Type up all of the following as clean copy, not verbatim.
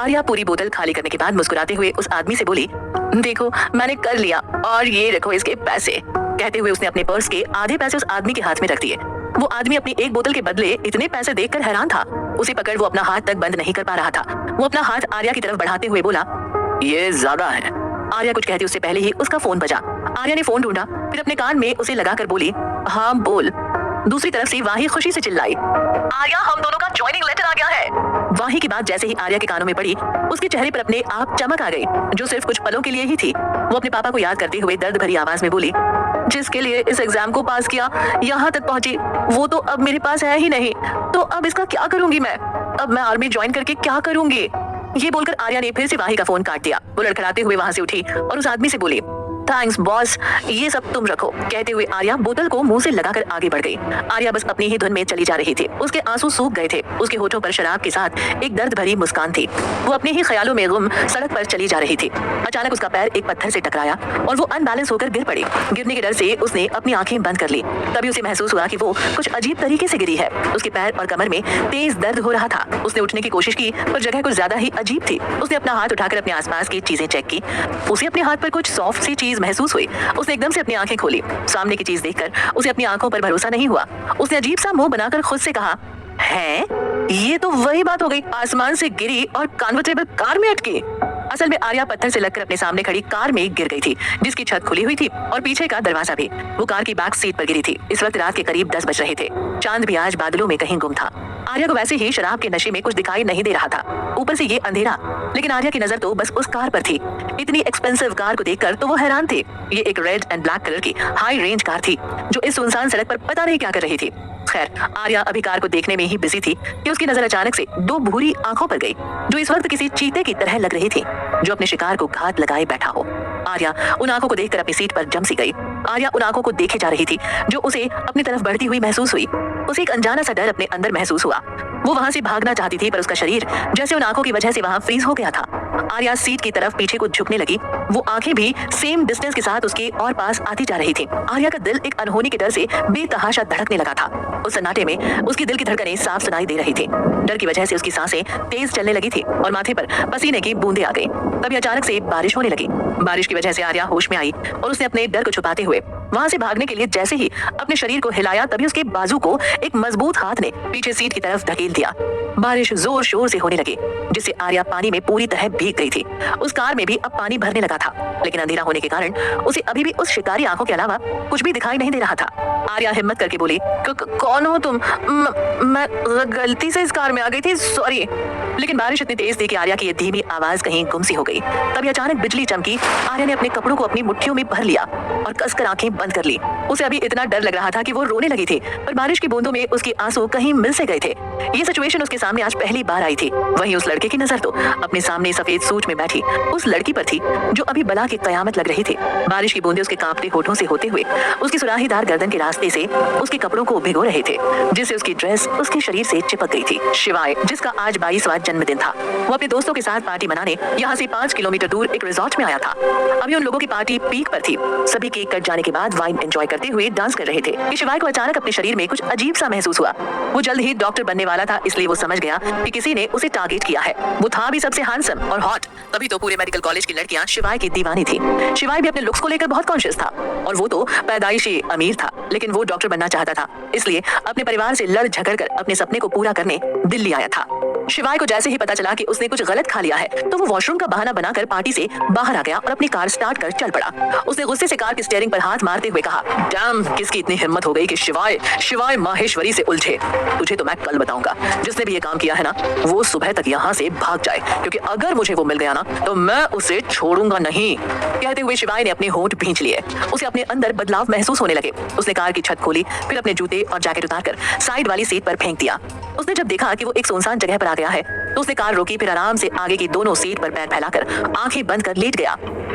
आर्या पूरी बोतल खाली करने के बाद मुस्कुराते हुए उस आदमी से बोली, देखो मैंने कर लिया और ये रखो इसके पैसे। कहते हुए उसने अपने पर्स के आधे पैसे उस आदमी के हाथ में रख दिए। वो आदमी अपनी एक बोतल के बदले इतने पैसे देखकर हैरान था। उसे पकड़ वो अपना हाथ तक बंद नहीं कर पा रहा था। वो अपना हाथ आर्या की तरफ बढ़ाते हुए बोला, ये ज्यादा है। आर्या कुछ कहती उससे पहले ही उसका फोन बजा। आर्या ने फोन ढूंढा, फिर अपने कान में उसे लगाकर बोली, हाँ बोल। दूसरी तरफ से वाही खुशी से चिल्लाई, आर्या हम दोनों का ज्वाइनिंग लेटर आ गया है। वाही की बात जैसे ही आर्या के कानों में पड़ी, उसके चेहरे पर अपने आप चमक आ गई, जो सिर्फ कुछ पलों के लिए ही थी। वो अपने पापा को याद करते हुए दर्द भरी आवाज में बोली, जिसके लिए इस एग्जाम को पास किया, यहाँ तक पहुंची, वो तो अब मेरे पास है ही नहीं। तो अब इसका क्या करूंगी मैं? अब मैं आर्मी ज्वाइन करके क्या करूंगी? ये बोलकर आर्या ने फिर से वाही का फोन काट दिया। वो लड़खड़ाते हुए वहां से उठी और उस आदमी से बोली, थैंक्स बॉस, ये सब तुम रखो। कहते हुए आर्या बोतल को मुंह से लगाकर आगे बढ़ गई। आर्या बस अपनी ही धुन में चली जा रही थी। उसके आंसू सूख गए थे। उसके होठों पर शराब के साथ एक दर्द भरी मुस्कान थी। वो अपने ही ख्यालों में गुम सड़क पर चली जा रही थी। अचानक उसका पैर एक पत्थर से टकराया और वो अनबैलेंस होकर गिर पड़ी। गिरने के डर से उसने अपनी आंखें बंद कर ली। तभी उसे महसूस हुआ कि वो कुछ अजीब तरीके से गिरी है। उसके पैर और कमर में तेज दर्द हो रहा था। उसने उठने की कोशिश की पर जगह कुछ ज्यादा ही अजीब थी। उसने अपना हाथ उठाकर अपने आसपास की चीजें चेक की। उसे अपने हाथ पर कुछ सॉफ्ट सी चीज महसूस हुई। उसने एकदम से अपनी आंखें खोली। सामने की चीज देखकर उसे अपनी आंखों पर भरोसा नहीं हुआ। उसने अजीब सा मुंह बनाकर खुद से कहा, है ये तो वही बात हो गई, आसमान से गिरी और कन्वर्टेबल कार में अटकी। असल में आर्या पत्थर से लगकर अपने सामने खड़ी कार में गिर गई थी, जिसकी छत खुली हुई थी और पीछे का दरवाजा भी। वो कार की बैक सीट पर गिरी थी। इस वक्त रात के करीब 10 बज रहे थे। चांद भी आज बादलों में कहीं गुम था। आर्या को वैसे ही शराब के नशे में कुछ दिखाई नहीं दे रहा था, ऊपर से ये अंधेरा। लेकिन आर्या की नजर तो बस उस कार पर थी। इतनी एक्सपेंसिव कार को देखकर तो वो हैरान थे। ये एक रेड एंड ब्लैक कलर की हाई रेंज कार थी, जो इस सुनसान सड़क पर पता नहीं क्या कर रही थी। खैर, आर्या अभी कार को देखने में ही बिजी थी कि उसकी नजर अचानक से दो भूरी आंखों पर गई, जो इस वक्त किसी चीते की तरह लग रही थी, जो अपने शिकार को घात लगाए बैठा हो। आर्या उन आंखों को देखकर अपनी सीट पर जम सी गई। आर्या उन आंखों को देखे जा रही थी, जो उसे अपनी तरफ बढ़ती हुई महसूस हुई। उसे एक अनजाना सा डर अपने अंदर महसूस हुआ। वो वहां से भागना चाहती थी, पर उसका शरीर जैसे उन आंखों की वजह से वहां फ्रीज हो गया था। आर्या सीट की तरफ पीछे को झुकने लगी। वो आंखें भी सेम डिस्टेंस के साथ उसके और पास आती जा रही थी। आर्या का दिल एक अनहोनी के डर से बेतहाशा धड़कने लगा था। उस सन्नाटे में उसकी दिल की धड़कनें साफ सुनाई दे रही थी। डर की वजह से उसकी सांसें तेज चलने लगी थी और माथे पर पसीने की बूंदें आ गई। तभी अचानक से बारिश होने लगी। बारिश की वजह से आर्या होश में आई और उसने अपने डर को छुपाते हुए वहां से भागने के लिए जैसे ही अपने शरीर को हिलाया, तभी उसके बाजू को एक मजबूत हाथ ने पीछे सीट की तरफ धकेल दिया। बारिश जोर शोर से होने लगी, जिससे आर्या पानी में पूरी तरह भीग गई थी। उस कार में भी अब पानी भरने लगा था, लेकिन अंधेरा होने के कारण उसे अभी भी उस शिकारी आंखों के अलावा कुछ भी दिखाई नहीं दे रहा था। आर्या हिम्मत करके बोली, कौन हो तुम? मैं गलती से इस कार में आ गई थी, सॉरी। लेकिन बारिश इतनी तेज थी कि आर्या की ये धीमी आवाज कहीं गुम सी हो गई। तभी अचानक बिजली चमकी। आर्या ने अपने कपड़ों को अपनी मुट्ठियों में भर लिया और कसकर आंखें बंद कर ली। उसे अभी इतना डर लग रहा था कि वो रोने लगी थी, पर बारिश की बूंदों में उसके आंसू कहीं मिल से गए थे। ये सिचुएशन उसके सामने आज पहली बार आई थी। वहीं उस लड़के की नजर तो अपने सामने सफेद सूट में बैठी उस लड़की पर थी, जो अभी बला की कयामत लग रही थी। बारिश की बूंदें उसके कांपते होठों से होते हुए उसकी सुराहीदार गर्दन के रास्ते से उसके कपड़ों को भिगो रहे थे, जिससे उसकी ड्रेस उसके शरीर से चिपक गई थी। शिवाय, जिसका आज 22वां जन्मदिन था, वो अपने दोस्तों के साथ पार्टी मनाने यहाँ से 5 किलोमीटर दूर एक रिजॉर्ट में आया था। अभी उन लोगों की पार्टी पीक पर थी। सभी केक कट जाने के बाद वाइन एंजॉय करते हुए डांस कर रहे थे कि शिवाय को अचानक अपने शरीर में कुछ अजीब सा महसूस हुआ। वो जल्द ही डॉक्टर बनने वाला था, इसलिए वो समझ गया कि किसी ने उसे टारगेट किया है। वो था भी सबसे हैंडसम और हॉट, तभी तो पूरे मेडिकल कॉलेज की लड़कियां शिवाय की दीवानी थी। शिवाय भी अपने लुक्स को लेकर बहुत कॉन्शियस था और वो तो पैदाइशी अमीर था, लेकिन वो डॉक्टर बनना चाहता था, इसलिए अपने परिवार से लड़ झगड़ कर अपने सपने को पूरा करने दिल्ली आया था। शिवाय को जैसे ही पता चला कि उसने कुछ गलत खा लिया है, तो वो वॉशरूम का बहाना बनाकर पार्टी से बाहर आ गया और अपनी कार स्टार्ट कर चल पड़ा। उसने गुस्से से कार की स्टीयरिंग पर हाथ मारते हुए कहा, डैम, किसकी इतनी हिम्मत हो गई कि शिवाय माहेश्वरी से उलझे। तुझे तो मैं कल बताऊंगा। जिसने भी ये काम किया है ना, वो सुबह तक यहाँ से भाग जाए, क्योंकि अगर मुझे वो मिल गया ना, तो मैं उसे छोड़ूंगा नहीं। कहते हुए शिवाय ने अपने होंठ भींच लिए। उसे अपने अंदर बदलाव महसूस होने लगे। उसने कार की छत खोली, फिर अपने जूते और जैकेट उतारकर साइड वाली सीट पर फेंक दिया। उसने जब देखा कि वो एक सुनसान जगह पर आ गया है, तो उसने कार रोकी, फिर आराम से आगे की दोनों सीट पर पैर फैलाकर आंखें बंद कर लेट गया।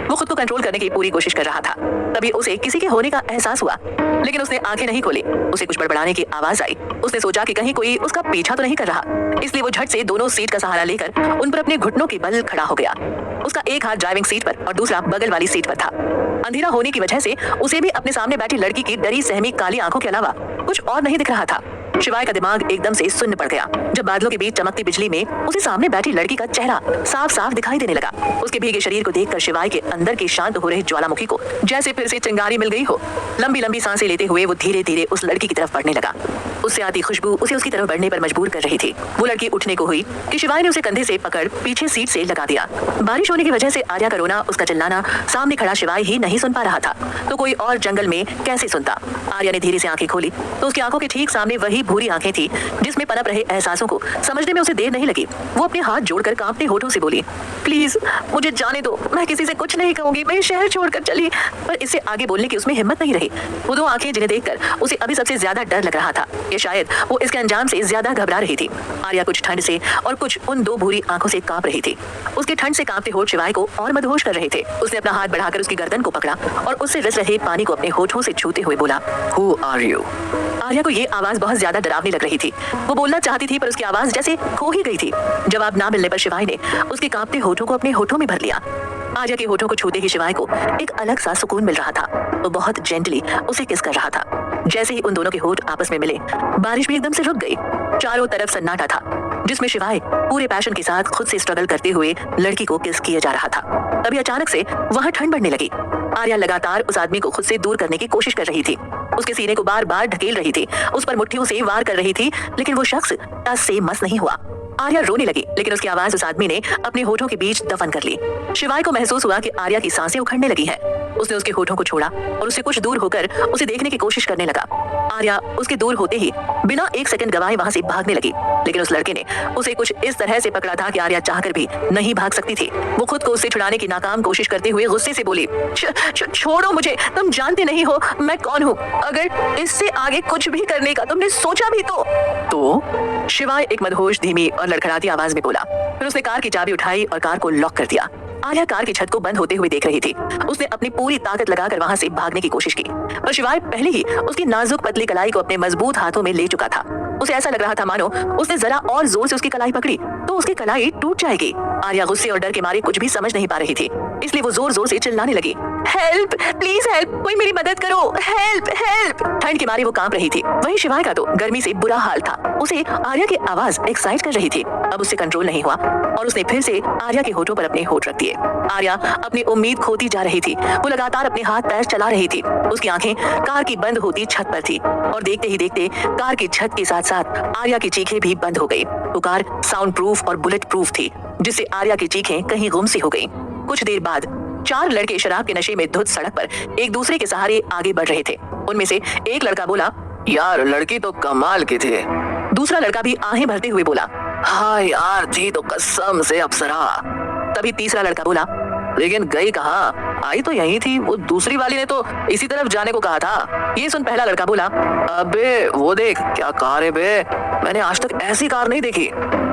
वो खुद को कंट्रोल करने की पूरी कोशिश कर रहा था। तभी उसे किसी के होने का एहसास हुआ, लेकिन उसने आंखें नहीं खोली। उसे कुछ बड़बड़ाने की आवाज आई। उसने सोचा कि कहीं कोई उसका पीछा तो नहीं कर रहा, इसलिए वो झट से दोनों सीट का सहारा लेकर उन पर अपने घुटनों के बल खड़ा हो गया। उसका एक हाथ ड्राइविंग सीट पर और दूसरा बगल वाली सीट पर था। अंधेरा होने की वजह से उसे भी अपने सामने बैठी लड़की की डरी सहमी काली आंखों के अलावा कुछ और नहीं दिख रहा था। शिवाय का दिमाग एकदम से सुन्न पड़ गया जब बादलों के बीच चमकती बिजली में उसे सामने बैठी लड़की का चेहरा साफ साफ दिखाई देने लगा। उसके भीगे शरीर को देखकर शिवाय के अंदर की शांत हो रहे ज्वालामुखी को जैसे फिर से चिंगारी मिल गई हो। लंबी लंबी सांसें लेते हुए वो धीरे धीरे उस लड़की की तरफ बढ़ने लगा। उससे आती खुशबू उसे उसकी तरफ बढ़ने पर मजबूर कर रही थी। वो लड़की उठने को हुई कि शिवाय ने उसे कंधे से पकड़ पीछे सीट से लगा दिया। बारिश होने की वजह से आर्या का रोना, उसका चिल्लाना सामने खड़ा शिवाय ही नहीं सुन पा रहा था, तो कोई और जंगल में कैसे सुनता। आर्या ने धीरे से आंखें खोली तो उसकी आंखों के ठीक सामने वही भूरी आंखें थी जिसमें पनप रहे एहसासों को समझने में उसे देर नहीं लगी। वो अपने हाथ जोड़कर कांपते होठों से बोली, प्लीज मुझे जाने दो, मैं किसी से कुछ नहीं कहूंगी, मैं शहर छोड़कर चली। पर इससे आगे बोलने की उसमें हिम्मत नहीं रही। वो दो आंखें जिन्हें देखकर उसे अभी सबसे ज्यादा डर लग रहा था कि शायद वो इसके अंजाम से ज्यादा घबरा रही थी। आर्या कुछ ठंड से और कुछ उन दो भूरी आंखों से कांप रही थी। उसके ठंड से कांपते होठ शिवाय को और मदहोश कर रहे थे। उसने अपना हाथ बढ़ाकर उसकी गर्दन को पकड़ा और उससे रिस रहे पानी को अपने होठों से छूते हुए बोला, Who are you? आर्या को ये आवाज बहुत ज्यादा डरावनी लग रही थी। वो बोलना चाहती थी पर उसकी आवाज जैसे खो ही गई थी। जवाब ना मिलने पर शिवाय ने उसके कांपते होठों को अपने होठों में भर लिया। आर्या के होठों को छूते ही शिवाय को एक अलग सा सुकून मिल रहा था। वो बहुत जेंटली उसे किस कर रहा था। जैसे ही उन दोनों के होठ आपस में मिले, बारिश भी एकदम से रुक गई। चारों तरफ सन्नाटा था जिसमें शिवाय पूरे पैशन के साथ खुद से स्ट्रगल करते हुए लड़की को किस किया जा रहा था। तभी अचानक से वहां ठंड बढ़ने लगी। आर्या लगातार उस आदमी को खुद से दूर करने की कोशिश कर रही थी। उसके सीने को बार बार ढकेल रही थी, उस पर मुट्ठियों से वार कर रही थी, लेकिन वो शख्स टस से मस नहीं हुआ। आर्या रोने लगी, लेकिन उसकी आवाज उस आदमी ने अपने होठों के बीच दफन कर ली। शिवाय को महसूस हुआ कि आर्या की सांसें उखड़ने लगी हैं। उसने उसके होठों को छोड़ा और उससे कुछ दूर होकर उसे देखने की कोशिश करने लगा। आर्या उसके दूर होते ही बिना एक सेकंड गवाए वहां से भागने लगी, लेकिन उस लड़के ने उसे कुछ इस तरह से पकड़ा था कि आर्या चाहकर भी नहीं भाग सकती थी। वो खुद को उससे छुड़ाने की नाकाम कोशिश करते हुए गुस्से से बोली, छोड़ो मुझे, तुम जानते नहीं हो मैं कौन हूँ। अगर इससे आगे कुछ भी करने का तुमने सोचा भी तो शिवाय एक मदहोश, धीमी और लड़खड़ाती आवाज में बोला। फिर उसने कार की चाबी उठाई और कार को लॉक कर दिया। आर्या कार की छत को बंद होते हुए देख रही थी। उसने अपनी पूरी ताकत लगाकर वहां से भागने की कोशिश की, पर शिवाय पहले ही उसकी नाजुक पतली कलाई को अपने मजबूत हाथों में ले चुका था। उसे ऐसा लग रहा था मानो उसने जरा और जोर से उसकी कलाई पकड़ी तो उसकी कलाई टूट जाएगी। आर्या गुस्से और डर के मारे कुछ भी समझ नहीं पा रही थी, इसलिए वो जोर जोर से चिल्लाने लगी, हेल्प, प्लीज हेल्प, कोई मेरी मदद करो, हेल्प हेल्प। ठंड के मारे वो कांप रही थी। वहीं शिवाय का तो गर्मी से बुरा हाल था। उसे आर्या की आवाज एक्साइट कर रही थी। अब उससे कंट्रोल नहीं हुआ और उसने फिर से आर्या के होठों पर अपने होठ रख दिए। आर्या अपनी उम्मीद खोती जा रही थी। वो लगातार अपने हाथ पैर चला रही थी। उसकी आंखें कार की बंद होती छत पर थी और देखते ही देखते कार की छत के साथ साथ आर्या की चीखें भी बंद हो गई। वो कार साउंड प्रूफ और बुलेट प्रूफ थी, जिससे आर्या की चीखें कहीं गुम सी हो गई। कुछ देर बाद चार लड़के शराब के नशे में धुत सड़क पर एक दूसरे के सहारे आगे बढ़ रहे थे। उनमें से एक लड़का बोला, यार लड़की तो कमाल की थी। दूसरा लड़का भी आहें भरते हुए बोला, हाँ यार थी तो कसम से अप्सरा। तभी तीसरा लड़का बोला, लेकिन गई कहाँ, आई तो यही थी, वो दूसरी वाली ने तो इसी तरफ जाने को कहा था। ये सुन पहला लड़का बोला, अबे वो देख क्या कार है बे, मैंने आज तक ऐसी कार नहीं देखी।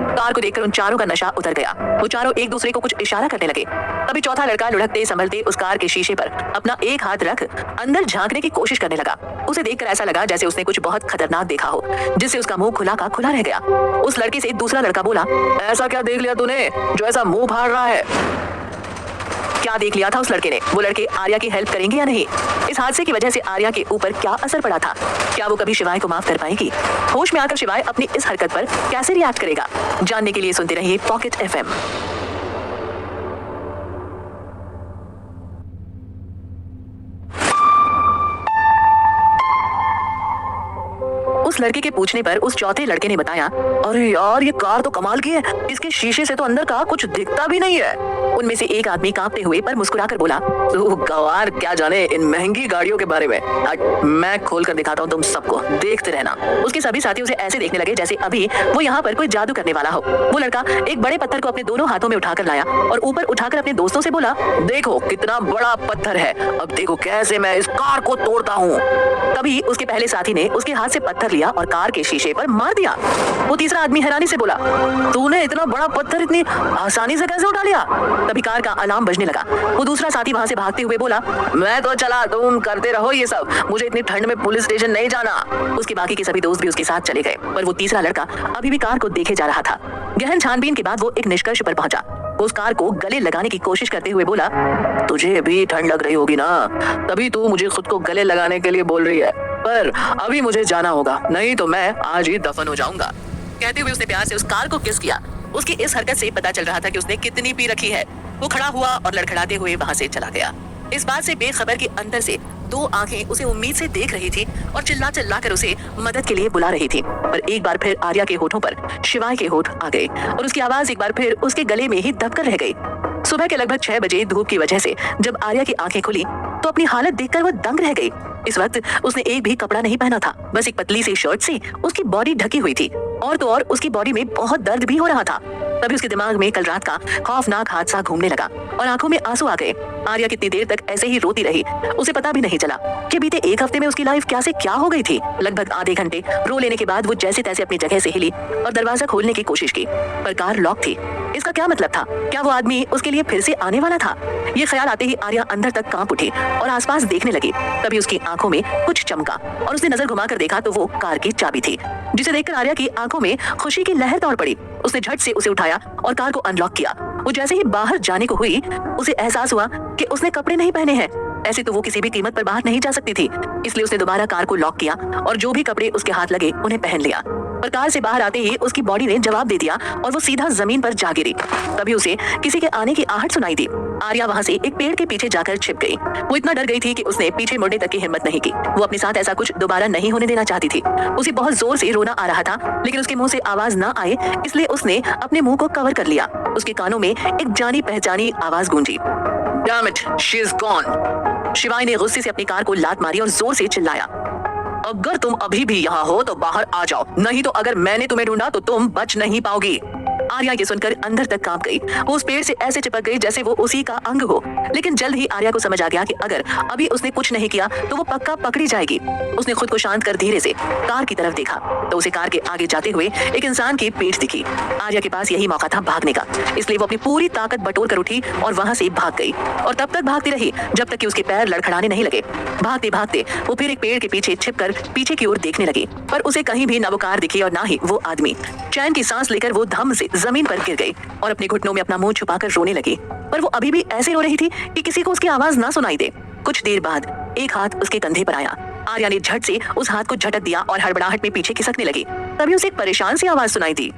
कार को देखकर उन चारों का नशा उतर गया। वो चारों एक दूसरे को कुछ इशारा करने लगे। तभी चौथा लड़का लुढ़कते संभलते उस कार के शीशे पर अपना एक हाथ रख अंदर झांकने की कोशिश करने लगा। उसे देखकर ऐसा लगा जैसे उसने कुछ बहुत खतरनाक देखा हो, जिससे उसका मुंह खुला का खुला रह गया। उस लड़के से दूसरा लड़का बोला, ऐसा क्या देख लिया तूने जो ऐसा मुंह फाड़ रहा है। क्या देख लिया था उस लड़के ने? वो लड़के आर्या की हेल्प करेंगे या नहीं? इस हादसे की वजह से आर्या के ऊपर क्या असर पड़ा था? क्या वो कभी शिवाय को माफ कर पाएगी? होश में आकर शिवाय अपनी इस हरकत पर कैसे रिएक्ट करेगा? जानने के लिए सुनते रहिए पॉकेट एफएम। उस लड़के के पूछने पर उस चौथे लड़के ने बताया, अरे यार ये कार तो कमाल की है, इसके शीशे से तो अंदर का कुछ दिखता भी नहीं है। उनमें से एक आदमी कांपते हुए पर मुस्कुराकर बोला, तू गवार क्या जाने इन महंगी गाड़ियों के बारे में, मैं खोल कर दिखाता हूँ तुम सबको, देखते रहना। उसके सभी साथी उसे ऐसे देखने लगे जैसे अभी वो यहाँ पर कोई जादू करने वाला हो। वो लड़का एक बड़े पत्थर को अपने दोनों हाथों में उठाकर लाया और ऊपर उठाकर अपने दोस्तों से बोला, देखो कितना बड़ा पत्थर है, अब देखो कैसे मैं इस कार को तोड़ता हूँ। तभी उसके पहले साथी ने उसके हाथ से पत्थर लिया और कार के शीशे पर मार दिया। वो तीसरा आदमी हैरानी से बोला, तूने इतना बड़ा पत्थर इतनी आसानी से कैसे उठा लिया? तभी कार का अलार्म बजने लगा। वो दूसरा साथी वहां से भागते हुए बोला, मैं तो चला, तुम करते रहो ये सब, मुझे इतनी ठंड में पुलिस स्टेशन नहीं जाना। उसके बाकी के सभी दोस्त भी उसके साथ चले गए, पर वो तीसरा लड़का अभी भी कार को देखे जा रहा था। गहन छानबीन के बाद वो एक निष्कर्ष पर पहुंचा। उस कार को गले लगाने की कोशिश करते हुए बोला, तुझे भी ठंड लग रही होगी ना, तभी तू मुझे खुद को गले लगाने के लिए बोल रही है। पर अभी मुझे जाना होगा, नहीं तो मैं आज ही दफन हो जाऊंगा। कहते हुए उसने प्यार से उस कार को किस किया। उसकी इस हरकत से पता चल रहा था कि उसने कितनी पी रखी है। वो खड़ा हुआ और लड़खड़ाते हुए वहां से चला गया। इस बात से बेखबर कि अंदर से दो आंखें उसे उम्मीद से देख रही थी और चिल्ला चिल्ला कर उसे मदद के लिए बुला रही थी। पर एक बार फिर आर्या के होठों पर शिवाय के होठ आ गए और उसकी आवाज एक बार फिर उसके गले में ही दबकर रह गई। सुबह के लगभग 6 बजे धूप की वजह से जब आर्या की आंखें खुली तो अपनी हालत देखकर वो दंग रह गई। इस वक्त उसने एक भी कपड़ा नहीं पहना था, बस एक पतली सी शर्ट से उसकी बॉडी ढकी हुई थी और तो और उसकी बॉडी में बहुत दर्द भी हो रहा था। तभी उसके दिमाग में कल रात का खौफनाक हादसा घूमने लगा और आंखों में आंसू आ गए। आर्या कितनी देर तक ऐसे ही रोती रही उसे पता भी नहीं चला कि बीते एक हफ्ते में उसकी लाइफ क्या से क्या हो गई थी। लगभग आधे घंटे रो लेने के बाद वो जैसे तैसे अपनी जगह से हिली और दरवाजा खोलने की कोशिश की, पर कार लॉक थी। इसका क्या मतलब था? क्या वो आदमी उसके लिए फिर से आने वाला था? ये ख्याल आते ही आर्या अंदर तक कांप उठी और आसपास देखने लगी। तभी उसकी आंखों में कुछ चमका और उसने नजर घुमाकर देखा तो वो कार की चाबी थी, जिसे देखकर आर्या की आंखों में खुशी की लहर दौड़ पड़ी। उसने झट से उसे उठाया और कार को अनलॉक किया। वो जैसे ही बाहर जाने को हुई उसे एहसास हुआ कि उसने कपड़े नहीं पहने हैं। ऐसे तो वो किसी भी कीमत पर बाहर नहीं जा सकती थी, इसलिए उसने दोबारा कार को लॉक किया और जो भी कपड़े उसके हाथ लगे उन्हें पहन लिया। पर कार से बाहर आते ही उसकी बॉडी ने जवाब दे दिया और वो सीधा जमीन पर जा गिरी। तभी उसे किसी के आने की आहट सुनाई दी। आर्या वहां से एक पेड़ के पीछे जाकर छिप गई। वो इतना डर गई थी कि उसने पीछे मुड़ने तक की हिम्मत नहीं की। वो अपने साथ ऐसा कुछ दोबारा नहीं होने देना चाहती थी। उसे बहुत जोर से रोना आ रहा था, लेकिन उसके मुंह से आवाज न आए इसलिए उसने अपने मुंह को कवर कर लिया। उसके कानों में एक जानी पहचानी आवाज गूंजी, Damn it, she is gone. शिवाय ने गुस्से से अपनी कार को लात मारी और जोर से चिल्लाया, अगर तुम अभी भी यहाँ हो तो बाहर आ जाओ, नहीं तो अगर मैंने तुम्हें ढूंढा तो तुम बच नहीं पाओगी। आर्या ये सुनकर अंदर तक कांप गई। वो उस पेड़ से ऐसे चिपक गई जैसे वो उसी का अंग हो। लेकिन जल्द ही आर्या को समझ आ गया कि अगर अभी उसने कुछ नहीं किया तो वो पक्का पकड़ी जाएगी। उसने खुद को शांत कर धीरे से कार की तरफ देखा तो उसे कार के आगे जाते हुए एक इंसान की पीठ दिखी। आर्या के पास यही मौका था भागने का, इसलिए वो अपनी पूरी ताकत बटोर कर उठी और वहां से भाग गई और तब तक भागती रही जब तक कि उसके पैर लड़खड़ाने नहीं लगे। भागते भागते वो फिर एक पेड़ के पीछे छिपकर पीछे की ओर देखने लगी, पर उसे कहीं भी न वो कार दिखी और ना ही वो आदमी। चैन की सांस लेकर वो धम से जमीन पर गिर गई और अपने घुटनों में अपना मुंह छुपाकर रोने लगी। पर वो अभी भी ऐसे रो रही थी कि किसी को उसकी आवाज ना सुनाई दे। कुछ देर बाद एक हाथ उसके कंधे पर आया। आर्या ने झट से उस हाथ को झटक दिया और हड़बड़ाहट में पीछे खिसकने लगी। तभी उसे एक परेशान सी आवाज सुनाई दी,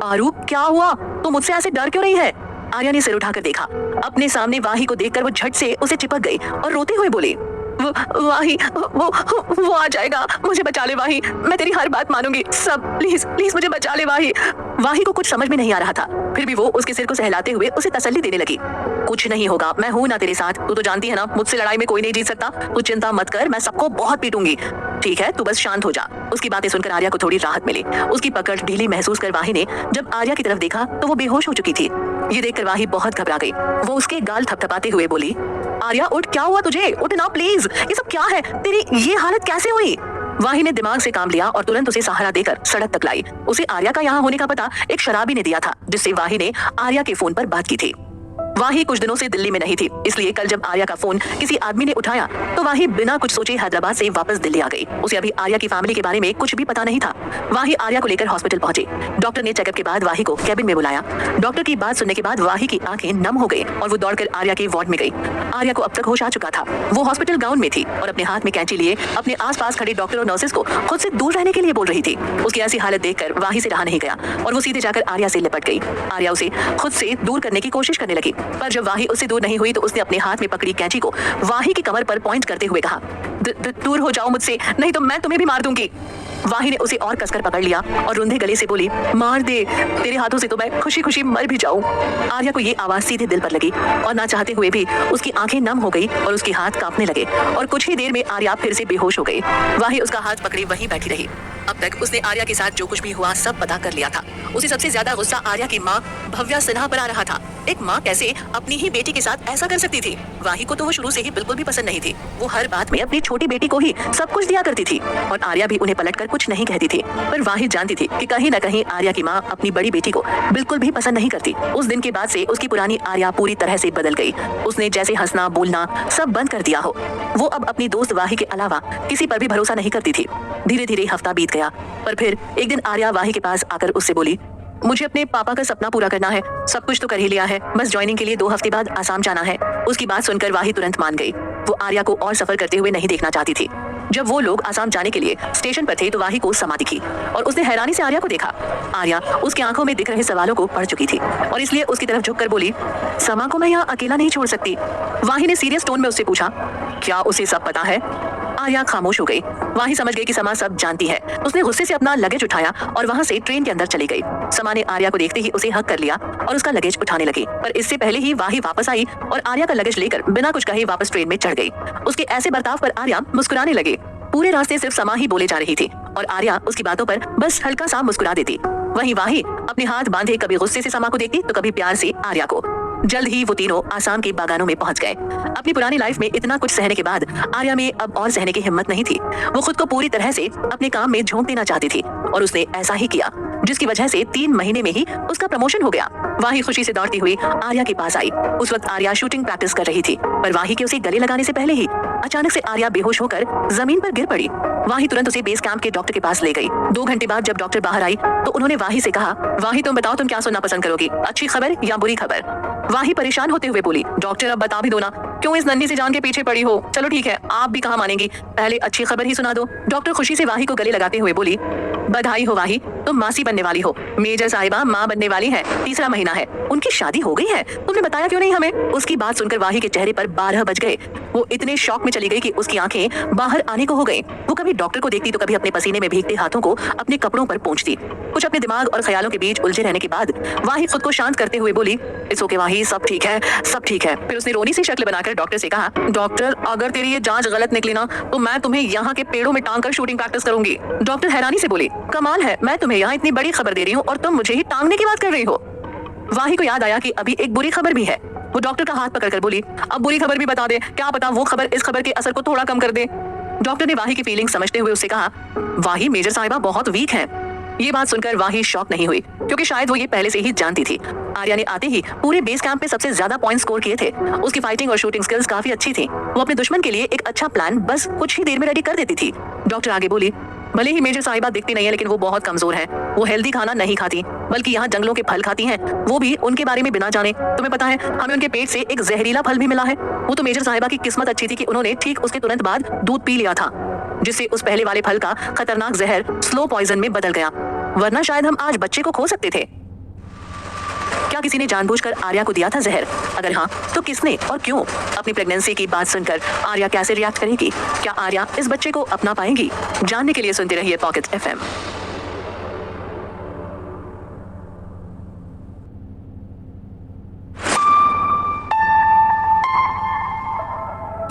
आरू क्या हुआ? तू मुझसे ऐसे डर क्यों रही है? आर्या ने सिर उठाकर देखा। अपने सामने वाही को देखकर वो झट से उसे चिपक गई और रोते हुए बोली, वाही वो आ जाएगा, मुझे बचा ले वाही, मैं तेरी हर बात मानूंगी, सब प्लीज प्लीज मुझे बचा ले वाही। वाही को कुछ समझ में नहीं आ रहा था, फिर भी वो उसके सिर को सहलाते हुए उसे तसल्ली देने लगी। कुछ नहीं होगा, मैं हूं ना तेरे साथ, तू तो जानती है ना मुझसे लड़ाई में कोई नहीं जीत सकता, तू चिंता मत कर, मैं सबको बहुत पीटूंगी, ठीक है तू बस शांत हो जा। उसकी बातें सुनकर आर्या को थोड़ी राहत मिली। उसकी पकड़ ढीली महसूस कर वाही ने जब आर्या की तरफ देखा तो वो बेहोश हो चुकी थी। ये देखकर वाही बहुत घबरा गई। वो उसके गाल थपथपाते हुए बोली, आर्या उठ, क्या हुआ तुझे? उठ ना प्लीज, ये सब क्या है? तेरी ये हालत कैसे हुई? वाही ने दिमाग से काम लिया और तुरंत उसे सहारा देकर सड़क तक लाई। उसे आर्या का यहाँ होने का पता एक शराबी ने दिया था, जिससे वाही ने आर्या के फोन पर बात की थी। वाही कुछ दिनों से दिल्ली में नहीं थी, इसलिए कल जब आर्या का फोन किसी आदमी ने उठाया तो वाही बिना कुछ सोचे हैदराबाद से वापस दिल्ली आ गई। उसे अभी आर्या की फैमिली के बारे में कुछ भी पता नहीं था। वाही आर्या को लेकर हॉस्पिटल पहुंचे। डॉक्टर ने चेकअप के बाद वाही को कैबिन में बुलाया। डॉक्टर की बात सुनने के बाद वाही की आंखें नम हो गई और वो दौड़कर आर्या के वार्ड में गई। आर्या को अब तक होश आ चुका था। वो हॉस्पिटल गाउन में थी और अपने हाथ में कैंची लिए अपने आसपास खड़े डॉक्टर और नर्सेस को खुद से दूर रहने के लिए बोल रही थी। उसकी ऐसी हालत देखकर वाही से रहा नहीं गया और वो सीधे जाकर आर्या से लिपट गई। आर्या उसे खुद से दूर करने की कोशिश करने लगी, पर जब वाही उससे दूर नहीं हुई तो उसने अपने हाथ में पकड़ी कैंची को वाही की कमर पर पॉइंट करते हुए कहा, दूर हो जाओ मुझसे, नहीं तो मैं तुम्हें भी मार दूंगी। वाही ने उसे और कसकर पकड़ लिया और रुंधे गले से बोली, मार दे, तेरे हाथों से तो मैं खुशी खुशी मर भी जाऊं। आर्या को ये आवाज सीधे दिल पर लगी और ना चाहते हुए भी उसकी आंखें नम हो गई और उसके हाथ कांपने लगे और कुछ ही देर में आर्या फिर से बेहोश हो गई। वाही उसका हाथ पकड़े वहीं बैठी रही। अब तक उसने आर्या के साथ जो कुछ भी हुआ सब पता कर लिया था। उसे सबसे ज्यादा गुस्सा आर्या की माँ भव्या सिन्हा पर आ रहा था। एक माँ कैसे अपनी ही बेटी के साथ ऐसा कर सकती थी? वाही को तो वो शुरू से ही बिल्कुल भी पसंद नहीं थी। वो हर बात में अपनी छोटी बेटी को ही सब कुछ दिया करती थी और आर्या भी उन्हें पलटकर कुछ नहीं कहती थी। पर वाही जानती थी कि कहीं न कहीं आर्या की माँ अपनी बड़ी बेटी को बिल्कुल भी पसंद नहीं करती। उस दिन के बाद से उसकी पुरानी आर्या पूरी तरह से बदल गई। उसने जैसे हंसना बोलना सब बंद कर दिया हो। वो अब अपनी दोस्त वाही के अलावा किसी पर भी भरोसा नहीं करती थी। धीरे धीरे हफ्ता बीत गया, पर फिर एक दिन आर्या वाही के पास आकर उससे बोली, मुझे अपने पापा का सपना पूरा करना है, सब कुछ तो कर ही लिया है, बस ज्वाइनिंग के लिए 2 हफ्ते बाद आसाम जाना है। उसकी बात सुनकर वाही तुरंत मान गई। वो आर्या को और सफर करते हुए नहीं देखना चाहती थी। जब वो लोग आसाम जाने के लिए स्टेशन पर थे तो वाही को समा दिखी और उसने हैरानी से आर्या को देखा। आर्या उसकी आंखों में दिख रहे सवालों को पढ़ चुकी थी और इसलिए उसकी तरफ झुककर बोली, समा को मैं यहाँ अकेला नहीं छोड़ सकती। वाही ने सीरियस टोन में उससे पूछा, क्या उसे सब पता है? आर्या खामोश हो गई। वाही समझ गई कि समा सब जानती है। उसने गुस्से से अपना लगेज उठाया और वहाँ से ट्रेन के अंदर चली गई। समा ने आर्या को देखते ही उसे हक कर लिया और उसका लगेज उठाने लगी, पर इससे पहले ही वाही वापस आई और आर्या का लगेज लेकर बिना कुछ कहे वापस ट्रेन में चढ़ गई। उसके ऐसे बर्ताव पर आर्या मुस्कुराने लगी। पूरे रास्ते सिर्फ समा ही बोले जा रही थी और आर्या उसकी बातों पर बस हल्का सा मुस्कुरा देती। वहीं वाही अपने हाथ बांधे कभी गुस्से से समा को देखती तो कभी प्यार से आर्या को। जल्द ही वो तीनों आसाम के बागानों में पहुंच गए। अपनी पुरानी लाइफ में इतना कुछ सहने के बाद आर्या में अब और सहने की हिम्मत नहीं थी। वो खुद को पूरी तरह से अपने काम में झोंक देना चाहती थी और उसने ऐसा ही किया, जिसकी वजह से 3 महीने में ही उसका प्रमोशन हो गया। वाही खुशी से दौड़ती हुई आर्या के पास आई। उस वक्त आर्या शूटिंग प्रैक्टिस कर रही थी, पर वाही के उसे गले लगाने से पहले ही अचानक से आर्या बेहोश होकर जमीन पर गिर पड़ी। वाही तुरंत उसे बेस कैंप के डॉक्टर के पास ले गई। 2 घंटे बाद जब डॉक्टर बाहर आई तो उन्होंने वाही से कहा, वाही तुम बताओ तुम क्या सुनना पसंद करोगी, अच्छी खबर या बुरी खबर? वाही परेशान होते हुए बोली, डॉक्टर अब बता भी दो ना, क्यों इस नन्ही सी जान के पीछे पड़ी हो? चलो ठीक है, आप भी कहाँ मानेंगी, पहले अच्छी खबर ही सुना दो। डॉक्टर खुशी से वाही को गले लगाते हुए बोली, बधाई हो वाही, तुम मासी बनने वाली हो। मेजर साहिबा माँ बनने वाली है, 3रा महीना है। उनकी शादी हो गई है, तुमने बताया क्यों नहीं हमें? उसकी बात सुनकर वाही के चेहरे पर 12 बज गए। वो इतने शॉक में चली गई कि उसकी आंखें बाहर आने को हो गई। वो कभी डॉक्टर को देखती तो कभी अपने पसीने में भीगते हाथों को अपने कपड़ों पर पोंछती। कुछ अपने दिमाग और ख्यालों के बीच उलझे रहने के बाद वाही खुद को शांत करते हुए बोली, इट्स ओके वाही, सब ठीक है, सब ठीक है। फिर उसने रोनी सी शक्ल बनाकर डॉक्टर से कहा, डॉक्टर अगर तेरी ये जांच गलत निकली ना तो मैं तुम्हें यहाँ के पेड़ों में टांग कर शूटिंग प्रैक्टिस करूंगी। डॉक्टर हैरानी से बोली, कमाल है, मैं तुम्हें यहाँ इतनी बड़ी खबर दे रही हूँ और तुम मुझे ही टांगने की बात कर रही हो। वाही को याद आया कि अभी एक बुरी खबर भी है। वो डॉक्टर का हाथ पकड़कर बोली, अब बुरी खबर भी बता दे, क्या पता वो खबर इस खबर के असर को थोड़ा कम कर दे। डॉक्टर ने वाही की फीलिंग समझते हुए उससे कहा, वाही मेजर साहिबा बहुत वीक है। ये बात सुनकर वाही शॉक नहीं हुई, क्योंकि शायद वो ये पहले से ही जानती थी। आर्या ने आते ही पूरे बेस कैंप पे सबसे ज्यादा पॉइंट स्कोर किए थे। उसकी फाइटिंग और शूटिंग स्किल्स काफी अच्छी थी। वो अपने दुश्मन के लिए एक अच्छा प्लान बस कुछ ही देर में रेडी कर देती थी। डॉक्टर आगे बोली, भले ही मेजर साहिबा दिखती नहीं है लेकिन वो बहुत कमजोर है। वो हेल्दी खाना नहीं खाती, बल्कि यहाँ जंगलों के फल खाती हैं, वो भी उनके बारे में बिना जाने। तुम्हें पता है हमें उनके पेट से एक जहरीला फल भी मिला है। वो तो मेजर साहिबा की किस्मत अच्छी थी कि उन्होंने ठीक उसके तुरंत बाद दूध पी लिया था, जिससे उस पहले वाले फल का खतरनाक जहर स्लो पॉइजन में बदल गया, वरना शायद हम आज बच्चे को खो सकते थे। क्या किसी ने जानबूझकर आर्या को दिया था जहर? अगर हाँ तो किसने और क्यों? अपनी प्रेगनेंसी की बात सुनकर आर्या कैसे रिएक्ट करेगी? क्या आर्या इस बच्चे को अपना पाएगी? जानने के लिए सुनते रहिए पॉकेट FM।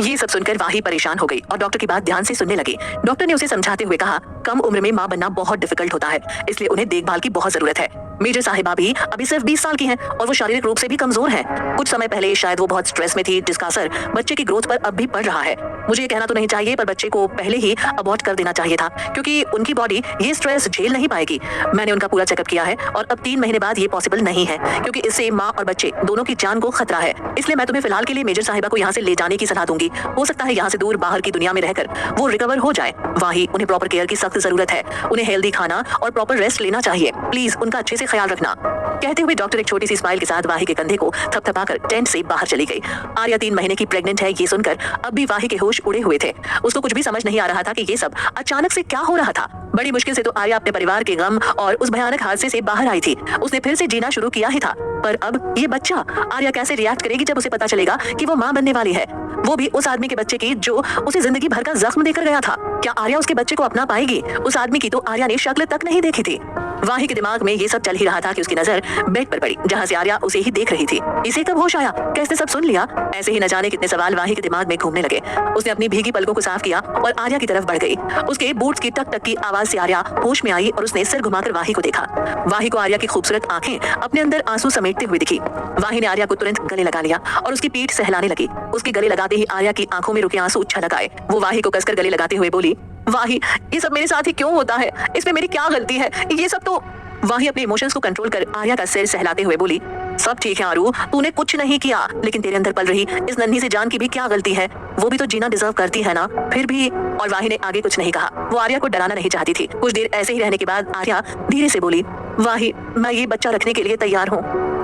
ये सब सुनकर वाही परेशान हो गई और डॉक्टर की बात ध्यान से सुनने लगी। डॉक्टर ने उसे समझाते हुए कहा, कम उम्र में मां बनना बहुत डिफिकल्ट होता है, इसलिए उन्हें देखभाल की बहुत जरूरत है। मेजर साहिबा भी अभी सिर्फ 20 साल की हैं और वो शारीरिक रूप से भी कमजोर हैं। कुछ समय पहले शायद वो बहुत स्ट्रेस में थी, जिसका असर बच्चे की ग्रोथ पर अब भी पड़ रहा है। मुझे ये कहना तो नहीं चाहिए, पर बच्चे को पहले ही अबॉर्ट कर देना चाहिए था, क्योंकि उनकी बॉडी ये स्ट्रेस झेल नहीं पाएगी। मैंने उनका पूरा चेकअप किया है और अब 3 महीने बाद ये पॉसिबल नहीं है, क्योंकि इससे माँ और बच्चे दोनों की जान को खतरा है। इसलिए मैं तुम्हें फिलहाल के लिए मेजर साहिबा को यहाँ से ले जाने की सलाह दूंगी। हो सकता है यहाँ से दूर बाहर की दुनिया में रहकर वो रिकवर हो जाए। वाही, उन्हें प्रॉपर केयर की सख्त जरूरत है। उन्हें हेल्दी खाना और प्रॉपर रेस्ट लेना चाहिए। प्लीज उनका अच्छे से ख्याल रखना। कहते हुए डॉक्टर एक छोटी सी स्माइल के साथ वाही के कंधे को थपथपाकर टेंट से बाहर चली गई। आर्या 3 महीने की प्रेग्नेंट है, ये सुनकर अब भी वाही के होश उड़े हुए थे। उसको कुछ भी समझ नहीं आ रहा था कि ये सब अचानक से क्या हो रहा था। बड़ी मुश्किल से तो आर्या अपने परिवार के गम और उस भयानक हादसे से बाहर आई थी। उसने फिर से जीना शुरू किया ही था, पर अब ये बच्चा, आर्या कैसे रिएक्ट करेगी जब उसे पता चलेगा कि वो मां बनने वाली है, वो भी उस आदमी के बच्चे की जो उसे जिंदगी भर का जख्म देकर गया था। क्या आर्या उसके बच्चे को अपना पाएगी? उस आदमी की तो आर्या ने शक्ल तक नहीं देखी थी। वाही के दिमाग में ये सब चल ही रहा था कि उसकी नजर बेड पर पड़ी, जहाँ से आर्या उसे ही देख रही थी। इसे कब होश आया? कैसे सब सुन लिया? ऐसे ही न जाने कितने सवाल वाही के दिमाग में घूमने लगे। उसने अपनी भीगी पलकों को साफ किया और आर्या की तरफ बढ़ गई। उसके बूट्स की टक टक की आवाज से आर्या होश में आई और उसने सिर घुमाकर वाही को देखा। वाही को आर्या की खूबसूरत आंखें अपने अंदर आंसू समेटते हुए दिखी। वाही ने आर्या को तुरंत गले लगा लिया और उसकी पीठ सहलाने लगी। उसके गले लगाते ही आर्या की आंखों में रुके आंसू छलक आए। वो वाही को कसकर गले लगाते हुए बोली, वाही, ये सब मेरे साथ ही क्यों होता है? इसमें मेरी क्या गलती है? ये सब तो। वाही अपने इमोशंस को कंट्रोल कर आर्या का सिर सहलाते हुए बोली, सब ठीक है आरू, तूने कुछ नहीं किया, लेकिन तेरे अंदर पल रही इस नन्ही सी जान की भी क्या गलती है? वो भी तो जीना डिजर्व करती है ना, फिर भी। और वाही ने आगे कुछ नहीं कहा। वो आर्या को डराना नहीं चाहती थी। कुछ देर ऐसे ही रहने के बाद आर्या धीरे से बोली, वाही, मैं ये बच्चा रखने के लिए तैयार हूँ।